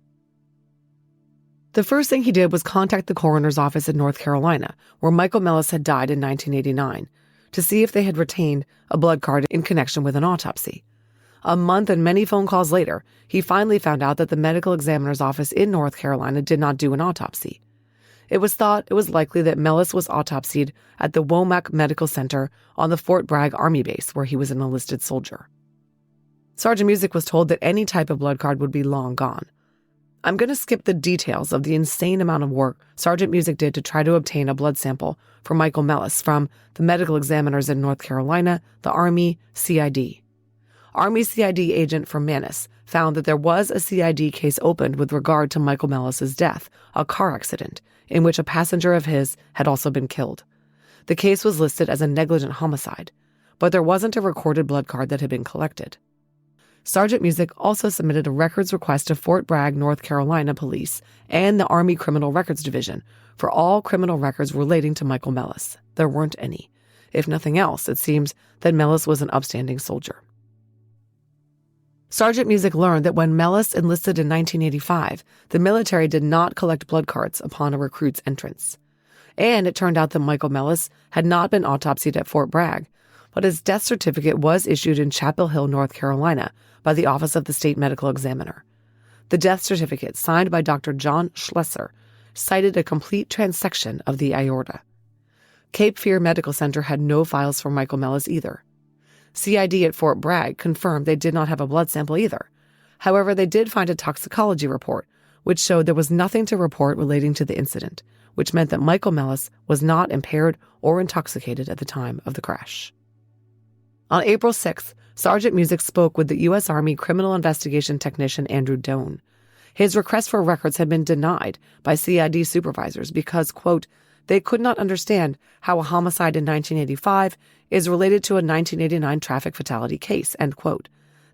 The first thing he did was contact the coroner's office in North Carolina, where Michael Mellis had died in 1989, to see if they had retained a blood card in connection with an autopsy. A month and many phone calls later, he finally found out that the medical examiner's office in North Carolina did not do an autopsy. It was thought it was likely that Mellis was autopsied at the Womack Medical Center on the Fort Bragg Army base where he was an enlisted soldier. Sergeant Music was told that any type of blood card would be long gone. I'm going to skip the details of the insane amount of work Sergeant Music did to try to obtain a blood sample for Michael Mellis from the medical examiners in North Carolina, the Army, CID. Army CID agent from Manus found that there was a CID case opened with regard to Michael Mellis's death, a car accident, in which a passenger of his had also been killed. The case was listed as a negligent homicide, but there wasn't a recorded blood card that had been collected. Sergeant Music also submitted a records request to Fort Bragg, North Carolina Police and the Army Criminal Records Division for all criminal records relating to Michael Mellis. There weren't any. If nothing else, it seems that Mellis was an upstanding soldier. Sergeant Music learned that when Mellis enlisted in 1985, the military did not collect blood cards upon a recruit's entrance. And it turned out that Michael Mellis had not been autopsied at Fort Bragg, but his death certificate was issued in Chapel Hill, North Carolina, by the Office of the State Medical Examiner. The death certificate, signed by Dr. John Schlesser, cited a complete transection of the aorta. Cape Fear Medical Center had no files for Michael Mellis either. CID at Fort Bragg confirmed they did not have a blood sample either. However, they did find a toxicology report, which showed there was nothing to report relating to the incident, which meant that Michael Mellis was not impaired or intoxicated at the time of the crash. On April 6th, Sergeant Music spoke with the U.S. Army Criminal Investigation Technician Andrew Doan. His request for records had been denied by CID supervisors because, quote, they could not understand how a homicide in 1985 is related to a 1989 traffic fatality case, end quote.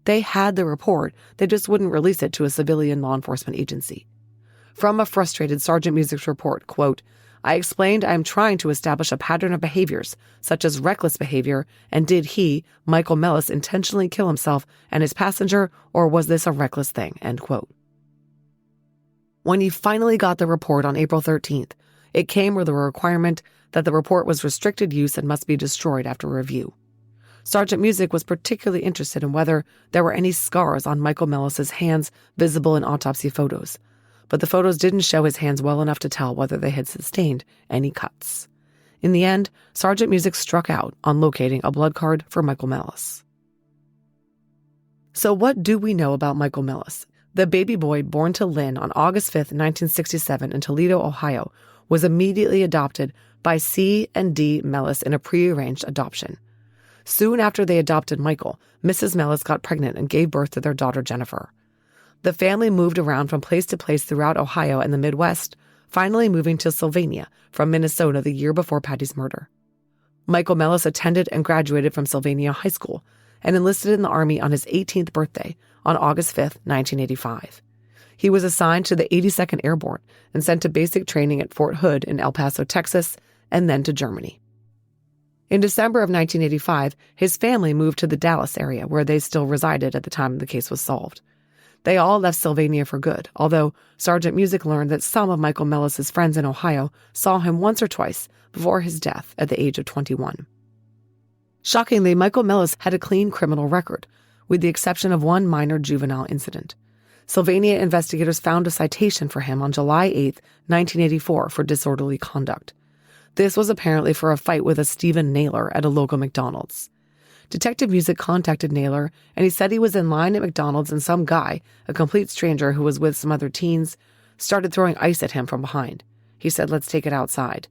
They had the report, they just wouldn't release it to a civilian law enforcement agency. From a frustrated Sergeant Music's report, quote, I explained I am trying to establish a pattern of behaviors, such as reckless behavior, and did he, Michael Mellis, intentionally kill himself and his passenger, or was this a reckless thing, end quote. When he finally got the report on April 13th, it came with a requirement that the report was restricted use and must be destroyed after review. Sergeant Music was particularly interested in whether there were any scars on Michael Mellis's hands visible in autopsy photos, but the photos didn't show his hands well enough to tell whether they had sustained any cuts. In the end, Sergeant Music struck out on locating a blood card for Michael Mellis. So what do we know about Michael Mellis? The baby boy born to Lynn on August 5, 1967 in Toledo, Ohio, was immediately adopted by C and D Mellis in a prearranged adoption. Soon after they adopted Michael, Mrs. Mellis got pregnant and gave birth to their daughter Jennifer. The family moved around from place to place throughout Ohio and the Midwest, finally moving to Sylvania from Minnesota the year before Patty's murder. Michael Mellis attended and graduated from Sylvania High School and enlisted in the Army on his 18th birthday on August 5, 1985. He was assigned to the 82nd Airborne and sent to basic training at Fort Hood in El Paso, Texas, and then to Germany. In December of 1985, his family moved to the Dallas area, where they still resided at the time the case was solved. They all left Sylvania for good, although Sergeant Music learned that some of Michael Mellis's friends in Ohio saw him once or twice before his death at the age of 21. Shockingly, Michael Mellis had a clean criminal record, with the exception of one minor juvenile incident. Sylvania investigators found a citation for him on July 8, 1984 for disorderly conduct. This was apparently for a fight with a Stephen Naylor at a local McDonald's. Detective Music contacted Naylor, and he said he was in line at McDonald's and some guy, a complete stranger who was with some other teens, started throwing ice at him from behind. He said, "Let's take it outside."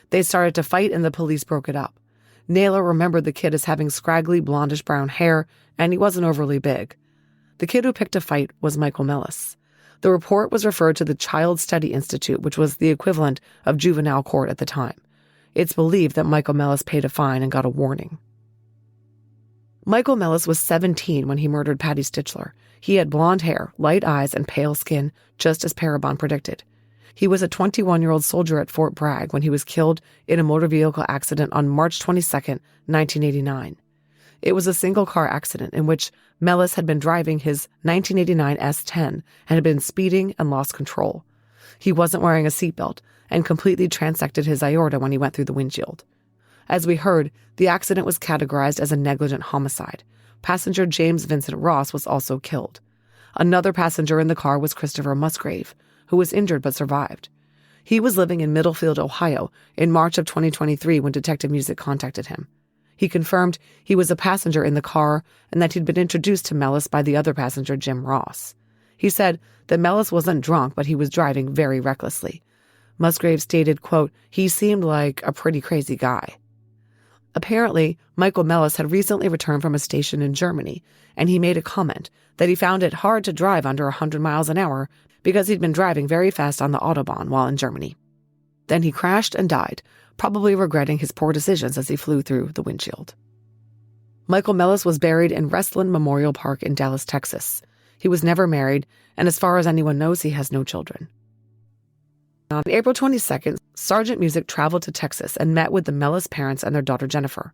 They started to fight and the police broke it up. Naylor remembered the kid as having scraggly blondish-brown hair, and he wasn't overly big. The kid who picked a fight was Michael Mellis. The report was referred to the Child Study Institute, which was the equivalent of juvenile court at the time. It's believed that Michael Mellis paid a fine and got a warning. Michael Mellis was 17 when he murdered Patty Stichler. He had blonde hair, light eyes, and pale skin, just as Parabon predicted. He was a 21-year-old soldier at Fort Bragg when he was killed in a motor vehicle accident on March 22, 1989. It was a single-car accident in which Mellis had been driving his 1989 S10 and had been speeding and lost control. He wasn't wearing a seatbelt and completely transected his aorta when he went through the windshield. As we heard, the accident was categorized as a negligent homicide. Passenger James Vincent Ross was also killed. Another passenger in the car was Christopher Musgrave, who was injured but survived. He was living in Middlefield, Ohio, in March of 2023 when Detective Music contacted him. He confirmed he was a passenger in the car and that he'd been introduced to Mellis by the other passenger, Jim Ross. He said that Mellis wasn't drunk, but he was driving very recklessly. Musgrave stated, quote, "He seemed like a pretty crazy guy." Apparently, Michael Mellis had recently returned from a station in Germany, and he made a comment that he found it hard to drive under 100 miles an hour because he'd been driving very fast on the Autobahn while in Germany. Then he crashed and died, probably regretting his poor decisions as he flew through the windshield. Michael Mellis was buried in Restland Memorial Park in Dallas, Texas. He was never married, and as far as anyone knows, he has no children. On April 22nd, Sergeant Music traveled to Texas and met with the Mellis parents and their daughter Jennifer.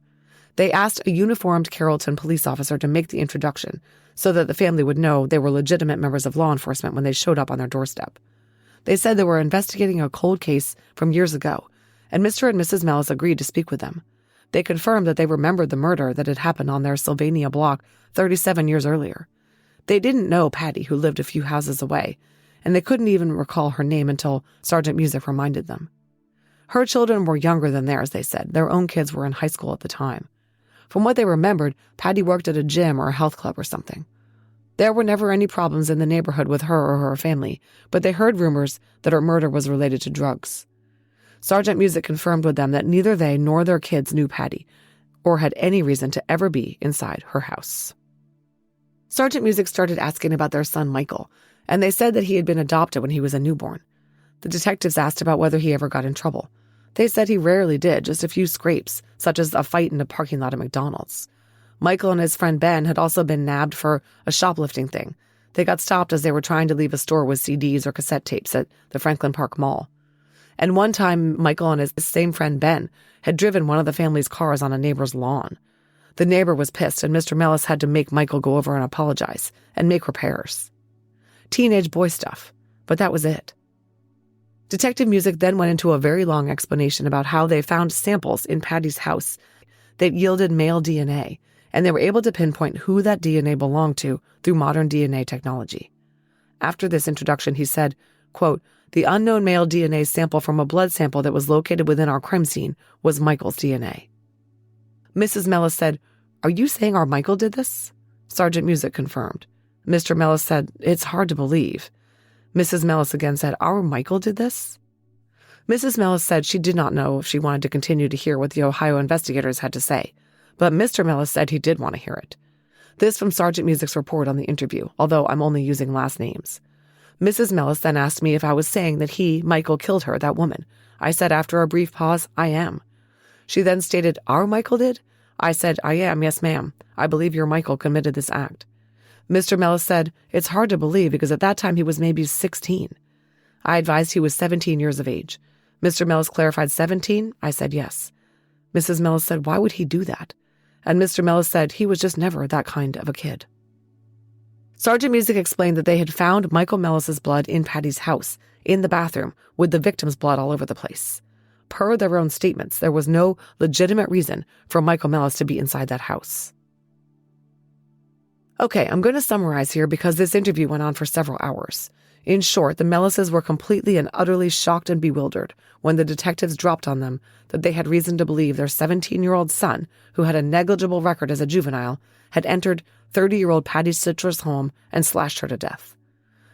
They asked a uniformed Carrollton police officer to make the introduction so that the family would know they were legitimate members of law enforcement when they showed up on their doorstep. They said they were investigating a cold case from years ago, and Mr. and Mrs. Mellis agreed to speak with them. They confirmed that they remembered the murder that had happened on their Sylvania block 37 years earlier. They didn't know Patty, who lived a few houses away, and they couldn't even recall her name until Sergeant Music reminded them. Her children were younger than theirs, they said. Their own kids were in high school at the time. From what they remembered, Patty worked at a gym or a health club or something. There were never any problems in the neighborhood with her or her family, but they heard rumors that her murder was related to drugs. Sergeant Music confirmed with them that neither they nor their kids knew Patty or had any reason to ever be inside her house. Sergeant Music started asking about their son Michael, and they said that he had been adopted when he was a newborn. The detectives asked about whether he ever got in trouble. They said he rarely did, just a few scrapes, such as a fight in a parking lot at McDonald's. Michael and his friend Ben had also been nabbed for a shoplifting thing. They got stopped as they were trying to leave a store with CDs or cassette tapes at the Franklin Park Mall. And one time, Michael and his same friend Ben had driven one of the family's cars on a neighbor's lawn. The neighbor was pissed, and Mr. Mellis had to make Michael go over and apologize and make repairs. Teenage boy stuff, but that was it. Detective Music then went into a very long explanation about how they found samples in Patty's house that yielded male DNA, and they were able to pinpoint who that DNA belonged to through modern DNA technology. After this introduction, he said, quote, "The unknown male DNA sample from a blood sample that was located within our crime scene was Michael's DNA." Mrs. Mellis said, "Are you saying our Michael did this?" Sergeant Music confirmed. Mr. Mellis said, "It's hard to believe." Mrs. Mellis again said, "Our Michael did this?" Mrs. Mellis said she did not know if she wanted to continue to hear what the Ohio investigators had to say, but Mr. Mellis said he did want to hear it. This from Sergeant Music's report on the interview, although I'm only using last names. Mrs. Mellis then asked me if I was saying that he, Michael, killed her, that woman. I said after a brief pause, "I am." She then stated, "Our Michael did?" I said, "I am, yes ma'am. I believe your Michael committed this act." Mr. Mellis said, "It's hard to believe because at that time he was maybe 16. I advised he was 17 years of age. Mr. Mellis clarified 17. I said yes. Mrs. Mellis said, "Why would he do that?" And Mr. Mellis said he was just never that kind of a kid. Sergeant Music explained that they had found Michael Mellis's blood in Patty's house, in the bathroom, with the victim's blood all over the place. Per their own statements, there was no legitimate reason for Michael Mellis to be inside that house. Okay, I'm going to summarize here because this interview went on for several hours. In short, the Mellises were completely and utterly shocked and bewildered when the detectives dropped on them that they had reason to believe their 17-year-old son, who had a negligible record as a juvenile, had entered 30-year-old Patty Stichler's home and slashed her to death.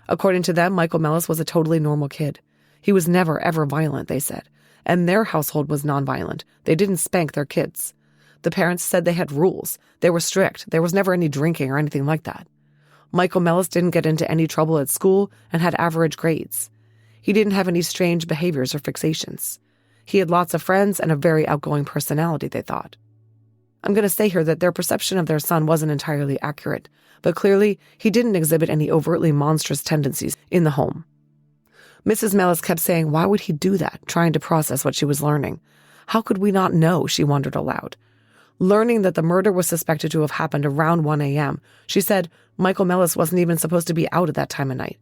According to them, Michael Mellis was a totally normal kid. He was never, ever violent, they said, and their household was nonviolent. They didn't spank their kids. The parents said they had rules. They were strict. There was never any drinking or anything like that. Michael Mellis didn't get into any trouble at school and had average grades. He didn't have any strange behaviors or fixations. He had lots of friends and a very outgoing personality, they thought. I'm going to say here that their perception of their son wasn't entirely accurate, but clearly he didn't exhibit any overtly monstrous tendencies in the home. Mrs. Mellis kept saying, "Why would he do that?" trying to process what she was learning. How could we not know, she wondered aloud. Learning that the murder was suspected to have happened around 1 a.m., she said Michael Mellis wasn't even supposed to be out at that time of night.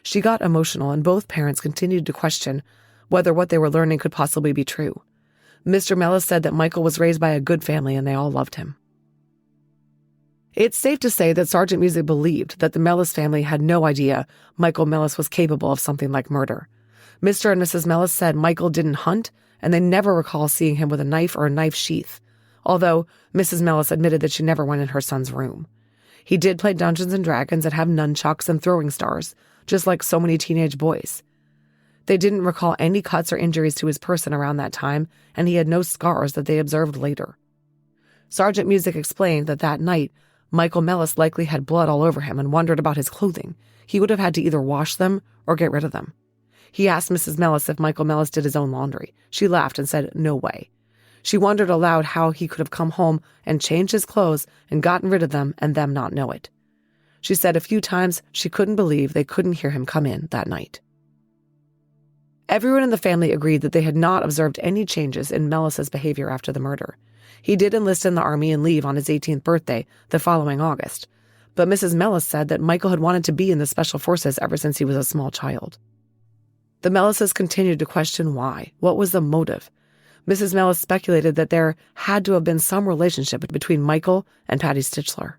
She got emotional, and both parents continued to question whether what they were learning could possibly be true. Mr. Mellis said that Michael was raised by a good family and they all loved him. It's safe to say that Sergeant Music believed that the Mellis family had no idea Michael Mellis was capable of something like murder. Mr. and Mrs. Mellis said Michael didn't hunt, and they never recall seeing him with a knife or a knife sheath, although Mrs. Mellis admitted that she never went in her son's room. He did play Dungeons and Dragons and have nunchucks and throwing stars, just like so many teenage boys. They didn't recall any cuts or injuries to his person around that time, and he had no scars that they observed later. Sergeant Music explained that that night, Michael Mellis likely had blood all over him and wondered about his clothing. He would have had to either wash them or get rid of them. He asked Mrs. Mellis if Michael Mellis did his own laundry. She laughed and said, "No way." She wondered aloud how he could have come home and changed his clothes and gotten rid of them and them not know it. She said a few times she couldn't believe they couldn't hear him come in that night. Everyone in the family agreed that they had not observed any changes in Mellis's behavior after the murder. He did enlist in the Army and leave on his 18th birthday the following August, but Mrs. Mellis said that Michael had wanted to be in the Special Forces ever since he was a small child. The Mellises continued to question why. What was the motive? Mrs. Mellis speculated that there had to have been some relationship between Michael and Patty Stichler.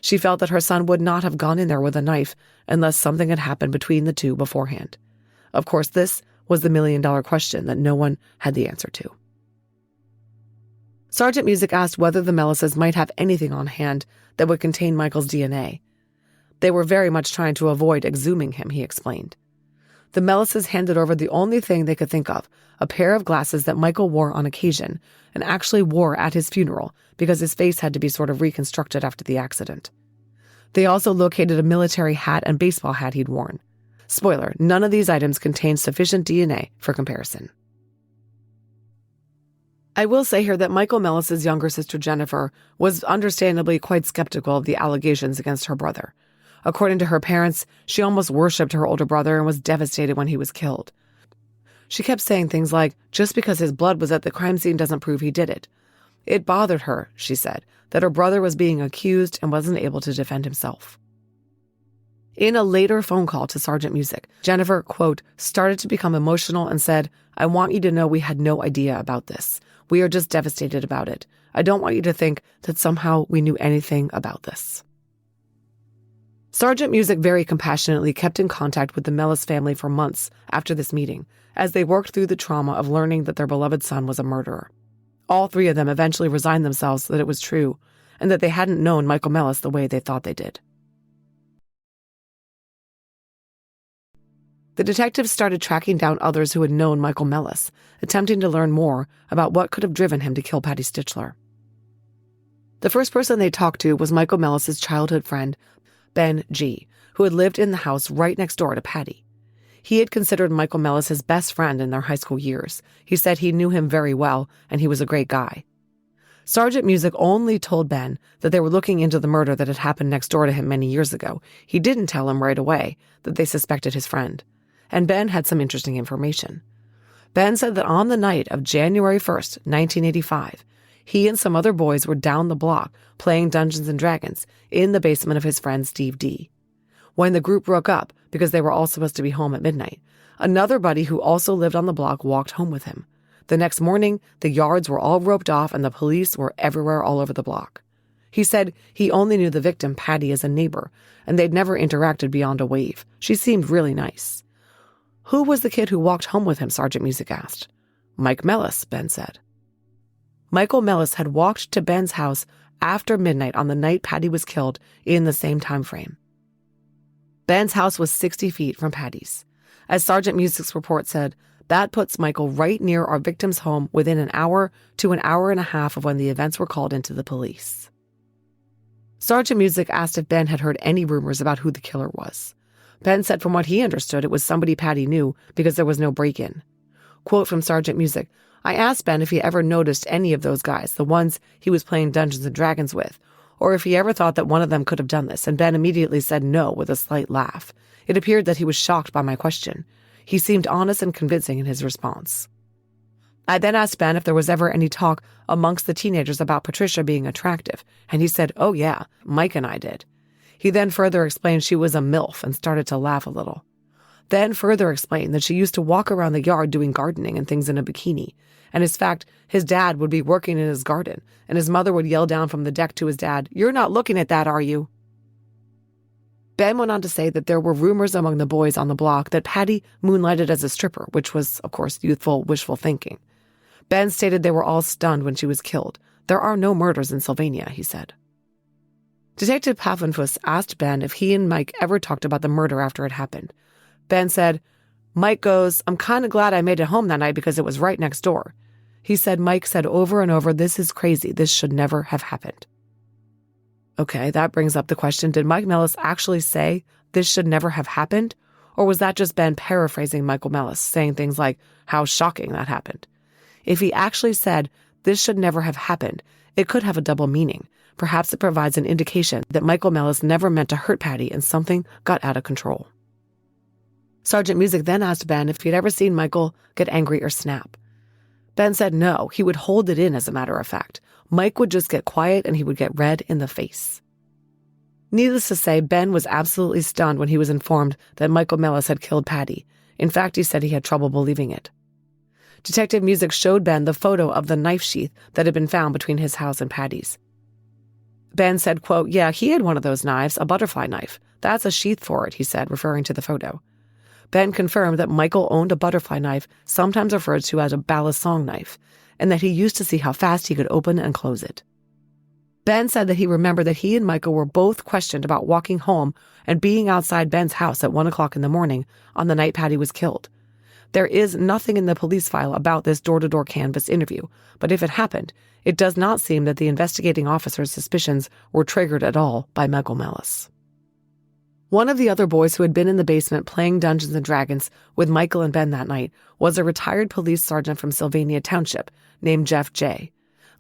She felt that her son would not have gone in there with a knife unless something had happened between the two beforehand. Of course, this was the million-dollar question that no one had the answer to. Sergeant Music asked whether the Mellises might have anything on hand that would contain Michael's DNA. They were very much trying to avoid exhuming him, he explained. The Mellises handed over the only thing they could think of, a pair of glasses that Michael wore on occasion and actually wore at his funeral because his face had to be sort of reconstructed after the accident. They also located a military hat and baseball hat he'd worn. Spoiler, none of these items contained sufficient DNA for comparison. I will say here that Michael Mellis's younger sister Jennifer was understandably quite skeptical of the allegations against her brother. According to her parents, she almost worshipped her older brother and was devastated when he was killed. She kept saying things like, just because his blood was at the crime scene doesn't prove he did it. It bothered her, she said, that her brother was being accused and wasn't able to defend himself. In a later phone call to Sergeant Music, Jennifer, quote, started to become emotional and said, "I want you to know we had no idea about this. We are just devastated about it. I don't want you to think that somehow we knew anything about this." Sergeant Music very compassionately kept in contact with the Mellis family for months after this meeting, as they worked through the trauma of learning that their beloved son was a murderer. All three of them eventually resigned themselves that it was true, and that they hadn't known Michael Mellis the way they thought they did. The detectives started tracking down others who had known Michael Mellis, attempting to learn more about what could have driven him to kill Patty Stichler. The first person they talked to was Michael Mellis's childhood friend, Ben G., who had lived in the house right next door to Patty. He had considered Michael Mellis his best friend in their high school years. He said he knew him very well, and he was a great guy. Sergeant Music only told Ben that they were looking into the murder that had happened next door to him many years ago. He didn't tell him right away that they suspected his friend. And Ben had some interesting information. Ben said that on the night of January 1st, 1985, he and some other boys were down the block playing Dungeons & Dragons in the basement of his friend Steve D. When the group broke up, because they were all supposed to be home at midnight, another buddy who also lived on the block walked home with him. The next morning, the yards were all roped off and the police were everywhere all over the block. He said he only knew the victim, Patty, as a neighbor, and they'd never interacted beyond a wave. She seemed really nice. Who was the kid who walked home with him, Sergeant Music asked. Mike Mellis, Ben said. Michael Mellis had walked to Ben's house after midnight on the night Patty was killed in the same time frame. Ben's house was 60 feet from Patty's. As Sergeant Music's report said, that puts Michael right near our victim's home within an hour to an hour and a half of when the events were called into the police. Sergeant Music asked if Ben had heard any rumors about who the killer was. Ben said from what he understood, it was somebody Patty knew because there was no break-in. Quote from Sergeant Music, I asked Ben if he ever noticed any of those guys, the ones he was playing Dungeons & Dragons with, or if he ever thought that one of them could have done this, and Ben immediately said no with a slight laugh. It appeared that he was shocked by my question. He seemed honest and convincing in his response. I then asked Ben if there was ever any talk amongst the teenagers about Patricia being attractive, and he said, oh yeah, Mike and I did. He then further explained she was a MILF and started to laugh a little. Then further explained that she used to walk around the yard doing gardening and things in a bikini, and in fact, his dad would be working in his garden, and his mother would yell down from the deck to his dad, "You're not looking at that, are you?" Ben went on to say that there were rumors among the boys on the block that Patty moonlighted as a stripper, which was, of course, youthful, wishful thinking. Ben stated they were all stunned when she was killed. There are no murders in Sylvania, he said. Detective Pafenfuss asked Ben if he and Mike ever talked about the murder after it happened. Ben said, Mike goes, I'm kind of glad I made it home that night because it was right next door. He said Mike said over and over, this is crazy. This should never have happened. Okay, that brings up the question, did Mike Mellis actually say this should never have happened? Or was that just Ben paraphrasing Michael Mellis, saying things like, how shocking that happened? If he actually said this should never have happened, it could have a double meaning. Perhaps it provides an indication that Michael Mellis never meant to hurt Patty and something got out of control. Sergeant Music then asked Ben if he'd ever seen Michael get angry or snap. Ben said no, he would hold it in as a matter of fact. Mike would just get quiet and he would get red in the face. Needless to say, Ben was absolutely stunned when he was informed that Michael Mellis had killed Patty. In fact, he said he had trouble believing it. Detective Music showed Ben the photo of the knife sheath that had been found between his house and Patty's. Ben said, quote, yeah, he had one of those knives, a butterfly knife. That's a sheath for it, he said, referring to the photo. Ben confirmed that Michael owned a butterfly knife, sometimes referred to as a balisong knife, and that he used to see how fast he could open and close it. Ben said that he remembered that he and Michael were both questioned about walking home and being outside Ben's house at 1 o'clock in the morning on the night Patty was killed. There is nothing in the police file about this door-to-door canvas interview, but if it happened, it does not seem that the investigating officer's suspicions were triggered at all by Michael Mellis. One of the other boys who had been in the basement playing Dungeons & Dragons with Michael and Ben that night was a retired police sergeant from Sylvania Township named Jeff J.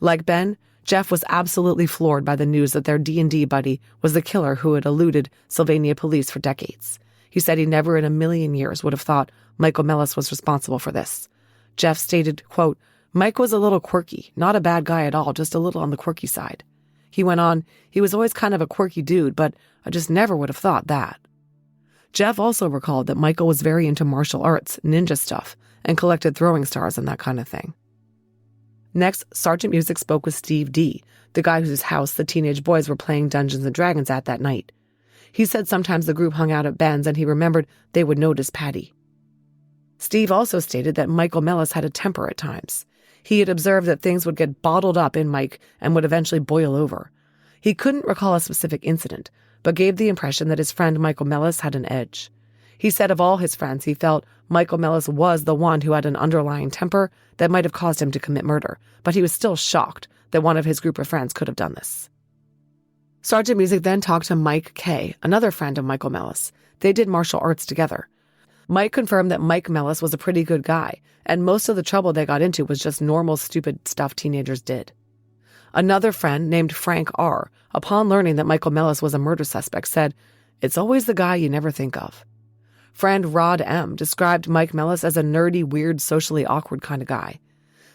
Like Ben, Jeff was absolutely floored by the news that their D&D buddy was the killer who had eluded Sylvania police for decades. He said he never in a million years would have thought Michael Mellis was responsible for this. Jeff stated, quote, Mike was a little quirky, not a bad guy at all, just a little on the quirky side. He went on, he was always kind of a quirky dude, but I just never would have thought that. Jeff also recalled that Michael was very into martial arts, ninja stuff, and collected throwing stars and that kind of thing. Next, Sergeant Music spoke with Steve D., the guy whose house the teenage boys were playing Dungeons & Dragons at that night. He said sometimes the group hung out at Ben's and he remembered they would notice Patty. Steve also stated that Michael Mellis had a temper at times. He had observed that things would get bottled up in Mike and would eventually boil over. He couldn't recall a specific incident, but gave the impression that his friend Michael Mellis had an edge. He said of all his friends, he felt Michael Mellis was the one who had an underlying temper that might have caused him to commit murder, but he was still shocked that one of his group of friends could have done this. Sergeant Music then talked to Mike Kay, another friend of Michael Mellis. They did martial arts together. Mike confirmed that Mike Mellis was a pretty good guy, and most of the trouble they got into was just normal stupid stuff teenagers did. Another friend named Frank R., upon learning that Michael Mellis was a murder suspect, said, "It's always the guy you never think of." Friend Rod M. described Mike Mellis as a nerdy, weird, socially awkward kind of guy.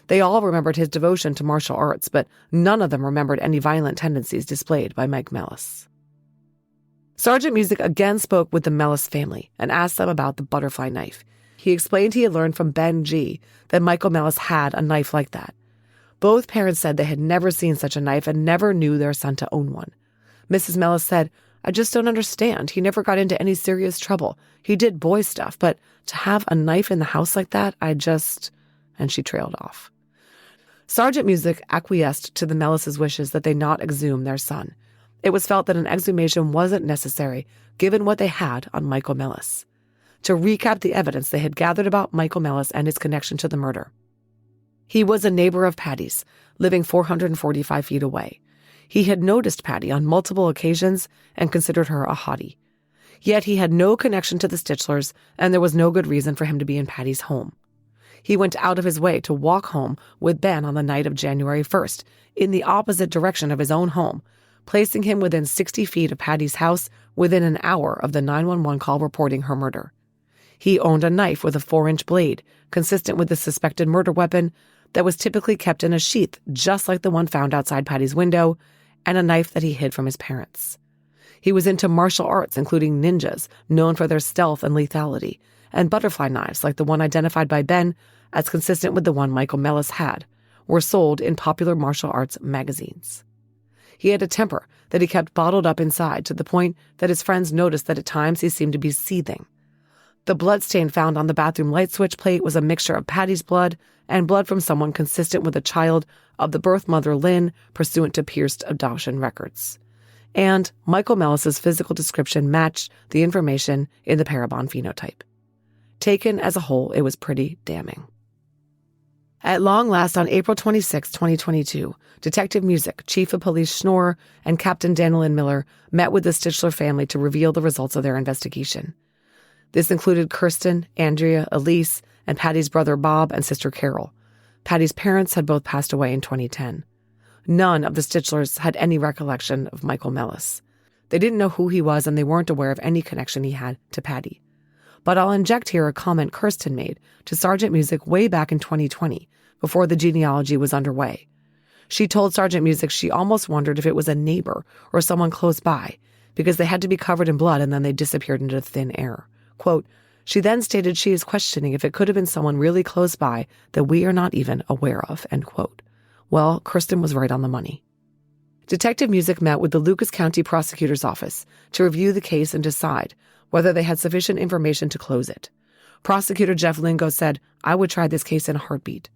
They all remembered his devotion to martial arts, but none of them remembered any violent tendencies displayed by Mike Mellis. Sergeant Music again spoke with the Mellis family and asked them about the butterfly knife. He explained he had learned from Ben G. that Michael Mellis had a knife like that. Both parents said they had never seen such a knife and never knew their son to own one. Mrs. Mellis said, "I just don't understand. He never got into any serious trouble. He did boy stuff, but to have a knife in the house like that, And she trailed off. Sergeant Music acquiesced to the Mellis' wishes that they not exhume their son. It was felt that an exhumation wasn't necessary, given what they had on Michael Mellis. To recap the evidence they had gathered about Michael Mellis and his connection to the murder. He was a neighbor of Patty's, living 445 feet away. He had noticed Patty on multiple occasions and considered her a hottie. Yet he had no connection to the Stichlers, and there was no good reason for him to be in Patty's home. He went out of his way to walk home with Ben on the night of January 1st, in the opposite direction of his own home, placing him within 60 feet of Patty's house within an hour of the 911 call reporting her murder. He owned a knife with a 4-inch blade, consistent with the suspected murder weapon, that was typically kept in a sheath, just like the one found outside Patty's window, and a knife that he hid from his parents. He was into martial arts, including ninjas, known for their stealth and lethality, and butterfly knives, like the one identified by Ben as consistent with the one Michael Mellis had, were sold in popular martial arts magazines. He had a temper that he kept bottled up inside, to the point that his friends noticed that at times he seemed to be seething. The bloodstain found on the bathroom light switch plate was a mixture of Patty's blood and blood from someone consistent with a child of the birth mother Lynn, pursuant to pierced adoption records. And Michael Mellis's physical description matched the information in the Parabon phenotype. Taken as a whole, it was pretty damning. At long last, on April 26, 2022, Detective Music, Chief of Police Schnorr, and Captain Danilyn Miller met with the Stichler family to reveal the results of their investigation. This included Kirsten, Andrea, Elise, and Patty's brother Bob and sister Carol. Patty's parents had both passed away in 2010. None of the Stichlers had any recollection of Michael Mellis. They didn't know who he was, and they weren't aware of any connection he had to Patty. But I'll inject here a comment Kirsten made to Sergeant Music way back in 2020, before the genealogy was underway. She told Sergeant Music she almost wondered if it was a neighbor or someone close by, because they had to be covered in blood and then they disappeared into thin air. Quote, she then stated she is questioning if it could have been someone really close by that we are not even aware of, end quote. Well, Kirsten was right on the money. Detective Music met with the Lucas County Prosecutor's Office to review the case and decide whether they had sufficient information to close it. Prosecutor Jeff Lingo said, "I would try this case in a heartbeat."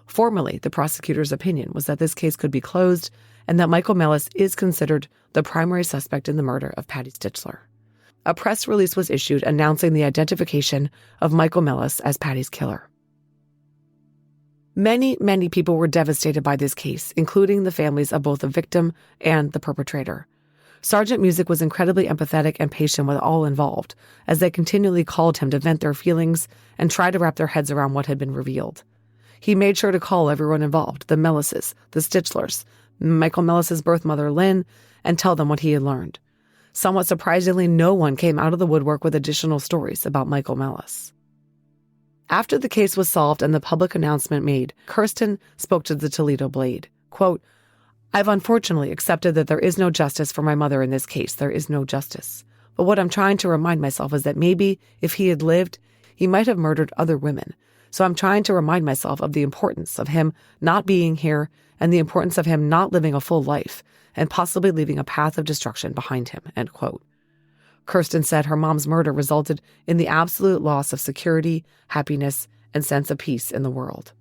Formally, the prosecutor's opinion was that this case could be closed and that Michael Mellis is considered the primary suspect in the murder of Patty Stichler. A press release was issued announcing the identification of Michael Mellis as Patty's killer. Many, many people were devastated by this case, including the families of both the victim and the perpetrator. Sergeant Music was incredibly empathetic and patient with all involved, as they continually called him to vent their feelings and try to wrap their heads around what had been revealed. He made sure to call everyone involved, the Mellises, the Stichlers, Michael Mellis's birth mother Lynn, and tell them what he had learned. Somewhat surprisingly, no one came out of the woodwork with additional stories about Michael Mellis. After the case was solved and the public announcement made, Kirsten spoke to the Toledo Blade. Quote, I've unfortunately accepted that there is no justice for my mother in this case. There is no justice. But what I'm trying to remind myself is that maybe if he had lived, he might have murdered other women. So I'm trying to remind myself of the importance of him not being here and the importance of him not living a full life and possibly leaving a path of destruction behind him, end quote. Kirsten said her mom's murder resulted in the absolute loss of security, happiness, and sense of peace in the world.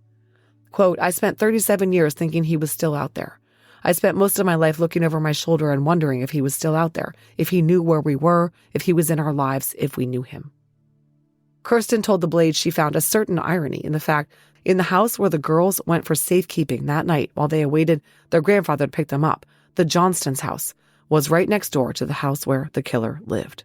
Quote, I spent 37 years thinking he was still out there. I spent most of my life looking over my shoulder and wondering if he was still out there, if he knew where we were, if he was in our lives, if we knew him. Kirsten told the Blade she found a certain irony in the fact in the house where the girls went for safekeeping that night while they awaited their grandfather to pick them up, the Johnstons' house was right next door to the house where the killer lived.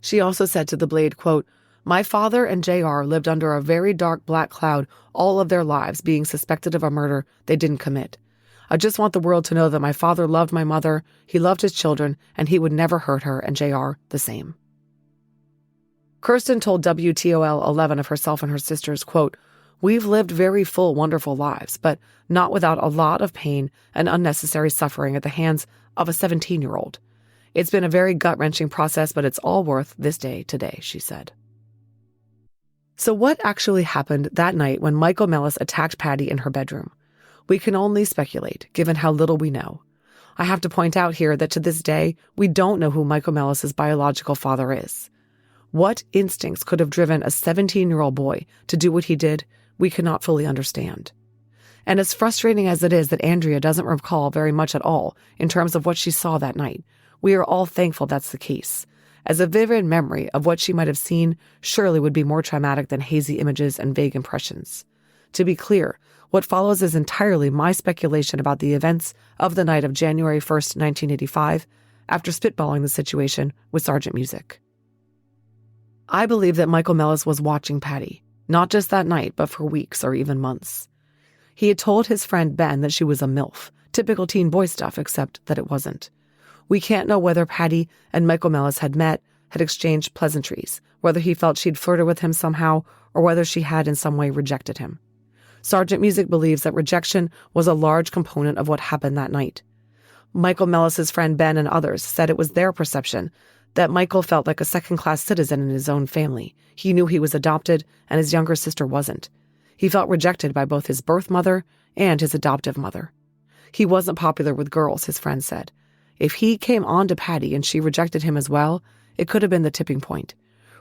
She also said to the Blade, quote, "My father and JR lived under a very dark black cloud all of their lives, being suspected of a murder they didn't commit. I just want the world to know that my father loved my mother, he loved his children, and he would never hurt her, and JR the same." Kirsten told WTOL 11 of herself and her sisters, quote, "We've lived very full, wonderful lives, but not without a lot of pain and unnecessary suffering at the hands of a 17-year-old. It's been a very gut-wrenching process, but it's all worth this day today," she said. So what actually happened that night when Michael Mellis attacked Patty in her bedroom? We can only speculate, given how little we know. I have to point out here that to this day, we don't know who Michael Mellis's biological father is. What instincts could have driven a 17-year-old boy to do what he did, we cannot fully understand. And as frustrating as it is that Andrea doesn't recall very much at all in terms of what she saw that night, we are all thankful that's the case, as a vivid memory of what she might have seen surely would be more traumatic than hazy images and vague impressions. To be clear, what follows is entirely my speculation about the events of the night of January 1st, 1985, after spitballing the situation with Sergeant Music. I believe that Michael Mellis was watching Patty, not just that night, but for weeks or even months. He had told his friend Ben that she was a MILF, typical teen boy stuff, except that it wasn't. We can't know whether Patty and Michael Mellis had met, had exchanged pleasantries, whether he felt she'd flirted with him somehow, or whether she had in some way rejected him. Sergeant Music believes that rejection was a large component of what happened that night. Michael Mellis's friend Ben and others said it was their perception that Michael felt like a second-class citizen in his own family. He knew he was adopted, and his younger sister wasn't. He felt rejected by both his birth mother and his adoptive mother. He wasn't popular with girls, his friend said. If he came on to Patty and she rejected him as well, it could have been the tipping point.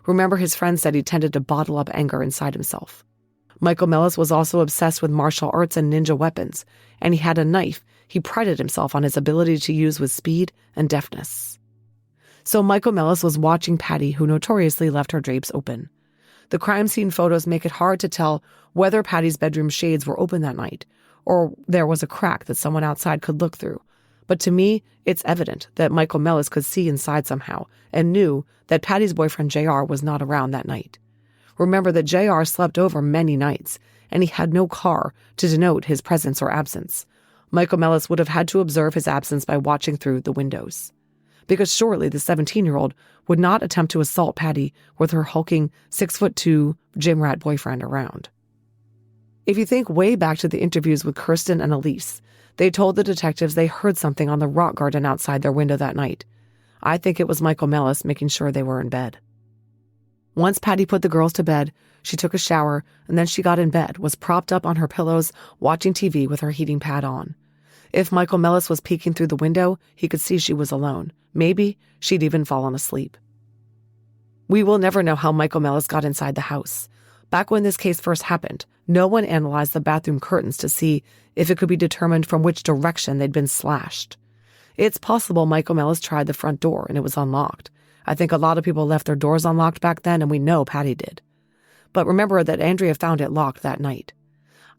Remember, his friend said he tended to bottle up anger inside himself. Michael Mellis was also obsessed with martial arts and ninja weapons, and he had a knife he prided himself on his ability to use with speed and deftness. So Michael Mellis was watching Patty, who notoriously left her drapes open. The crime scene photos make it hard to tell whether Patty's bedroom shades were open that night, or there was a crack that someone outside could look through. But to me, it's evident that Michael Mellis could see inside somehow and knew that Patty's boyfriend JR was not around that night. Remember that JR slept over many nights, and he had no car to denote his presence or absence. Michael Mellis would have had to observe his absence by watching through the windows. Because surely the 17-year-old would not attempt to assault Patty with her hulking 6'2" gym rat boyfriend around. If you think way back to the interviews with Kirsten and Elise, they told the detectives they heard something on the rock garden outside their window that night. I think it was Michael Mellis making sure they were in bed. Once Patty put the girls to bed, she took a shower, and then she got in bed, was propped up on her pillows, watching TV with her heating pad on. If Michael Mellis was peeking through the window, he could see she was alone. Maybe she'd even fallen asleep. We will never know how Michael Mellis got inside the house. Back when this case first happened, no one analyzed the bathroom curtains to see if it could be determined from which direction they'd been slashed. It's possible Michael Mellis tried the front door and it was unlocked. I think a lot of people left their doors unlocked back then, and we know Patty did. But remember that Andrea found it locked that night.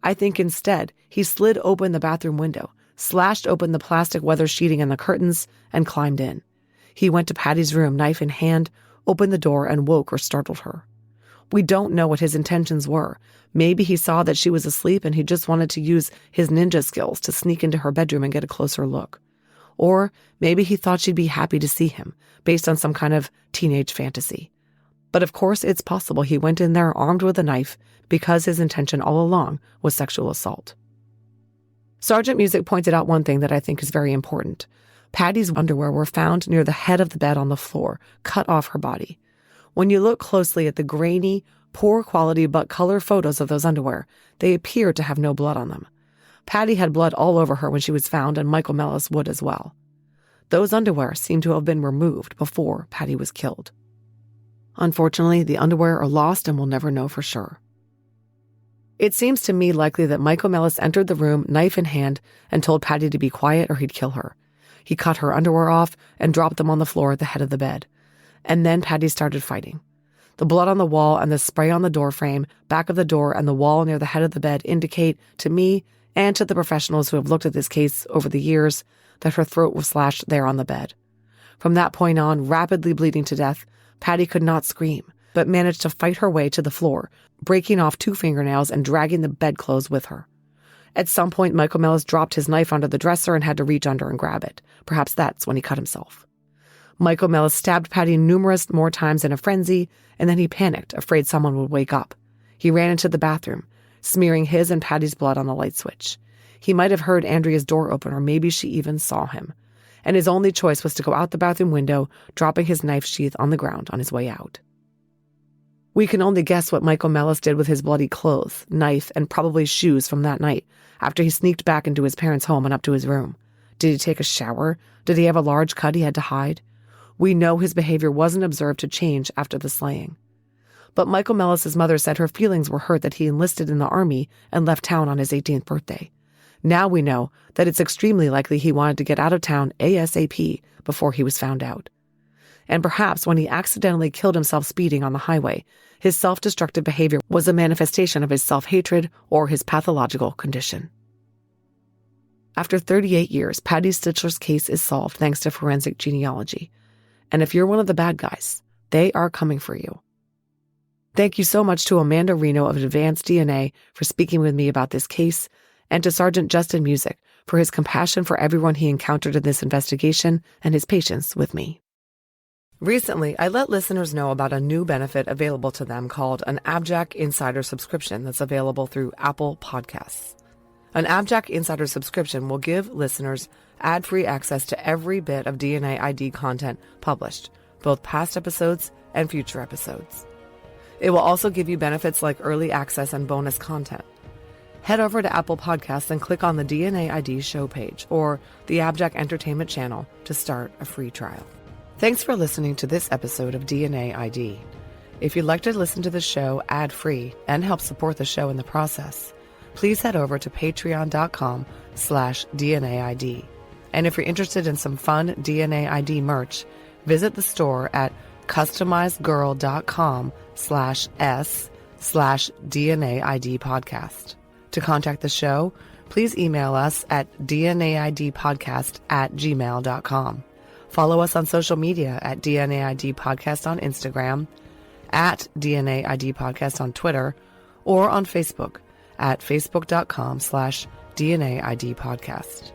I think instead, he slid open the bathroom window, slashed open the plastic weather sheeting and the curtains, and climbed in. He went to Patty's room, knife in hand, opened the door, and woke or startled her. We don't know what his intentions were. Maybe he saw that she was asleep and he just wanted to use his ninja skills to sneak into her bedroom and get a closer look. Or maybe he thought she'd be happy to see him, based on some kind of teenage fantasy. But of course, it's possible he went in there armed with a knife because his intention all along was sexual assault. Sergeant Music pointed out one thing that I think is very important. Patty's underwear were found near the head of the bed on the floor, cut off her body. When you look closely at the grainy, poor quality but color photos of those underwear, they appear to have no blood on them. Patty had blood all over her when she was found, and Michael Mellis would as well. Those underwear seem to have been removed before Patty was killed. Unfortunately, the underwear are lost and we'll never know for sure. It seems to me likely that Michael Mellis entered the room, knife in hand, and told Patty to be quiet or he'd kill her. He cut her underwear off and dropped them on the floor at the head of the bed. And then Patty started fighting. The blood on the wall and the spray on the doorframe, back of the door, and the wall near the head of the bed indicate, to me and to the professionals who have looked at this case over the years, that her throat was slashed there on the bed. From that point on, rapidly bleeding to death, Patty could not scream, but managed to fight her way to the floor, breaking off 2 fingernails and dragging the bedclothes with her. At some point, Michael Mellis dropped his knife under the dresser and had to reach under and grab it. Perhaps that's when he cut himself. Michael Mellis stabbed Patty numerous more times in a frenzy, and then he panicked, afraid someone would wake up. He ran into the bathroom, smearing his and Patty's blood on the light switch. He might have heard Andrea's door open, or maybe she even saw him. And his only choice was to go out the bathroom window, dropping his knife sheath on the ground on his way out. We can only guess what Michael Mellis did with his bloody clothes, knife, and probably shoes from that night, after he sneaked back into his parents' home and up to his room. Did he take a shower? Did he have a large cut he had to hide? We know his behavior wasn't observed to change after the slaying. But Michael Mellis's mother said her feelings were hurt that he enlisted in the Army and left town on his 18th birthday. Now we know that it's extremely likely he wanted to get out of town ASAP before he was found out. And perhaps when he accidentally killed himself speeding on the highway, his self-destructive behavior was a manifestation of his self-hatred or his pathological condition. After 38 years, Patty Stichler's case is solved thanks to forensic genealogy. And if you're one of the bad guys, they are coming for you. Thank you so much to Amanda Reno of Advanced DNA for speaking with me about this case, and to Sergeant Justin Music for his compassion for everyone he encountered in this investigation and his patience with me. Recently, I let listeners know about a new benefit available to them called an AbJack Insider subscription that's available through Apple Podcasts. An AbJack Insider subscription will give listeners ad-free access to every bit of DNA ID content published, both past episodes and future episodes. It will also give you benefits like early access and bonus content. Head over to Apple Podcasts and click on the DNA ID show page or the AbJack Entertainment channel to start a free trial. Thanks for listening to this episode of DNA ID. If you'd like to listen to the show ad-free and help support the show in the process, please head over to patreon.com/DNAID. And if you're interested in some fun DNA ID merch, visit the store at customizedgirl.com/s/DNAID podcast. To contact the show, please email us at dnaidpodcast@gmail.com. Follow us on social media at DNAID Podcast on Instagram, at DNAID Podcast on Twitter, or on Facebook at facebook.com/DNAID Podcast.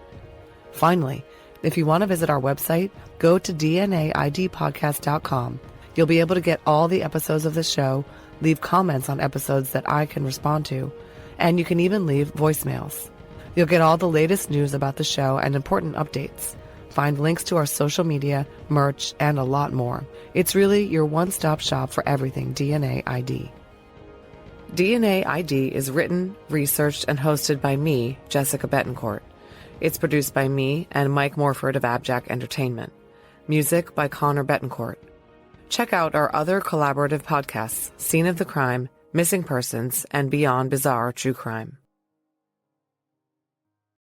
Finally, if you want to visit our website, go to dnaidpodcast.com. You'll be able to get all the episodes of the show, leave comments on episodes that I can respond to, and you can even leave voicemails. You'll get all the latest news about the show and important updates. Find links to our social media, merch, and a lot more. It's really your one-stop shop for everything DNA ID. DNA ID is written, researched, and hosted by me, Jessica Betancourt. It's produced by me and Mike Morford of AbJack Entertainment. Music by Connor Betancourt. Check out our other collaborative podcasts, Scene of the Crime, Missing Persons, and Beyond Bizarre True Crime.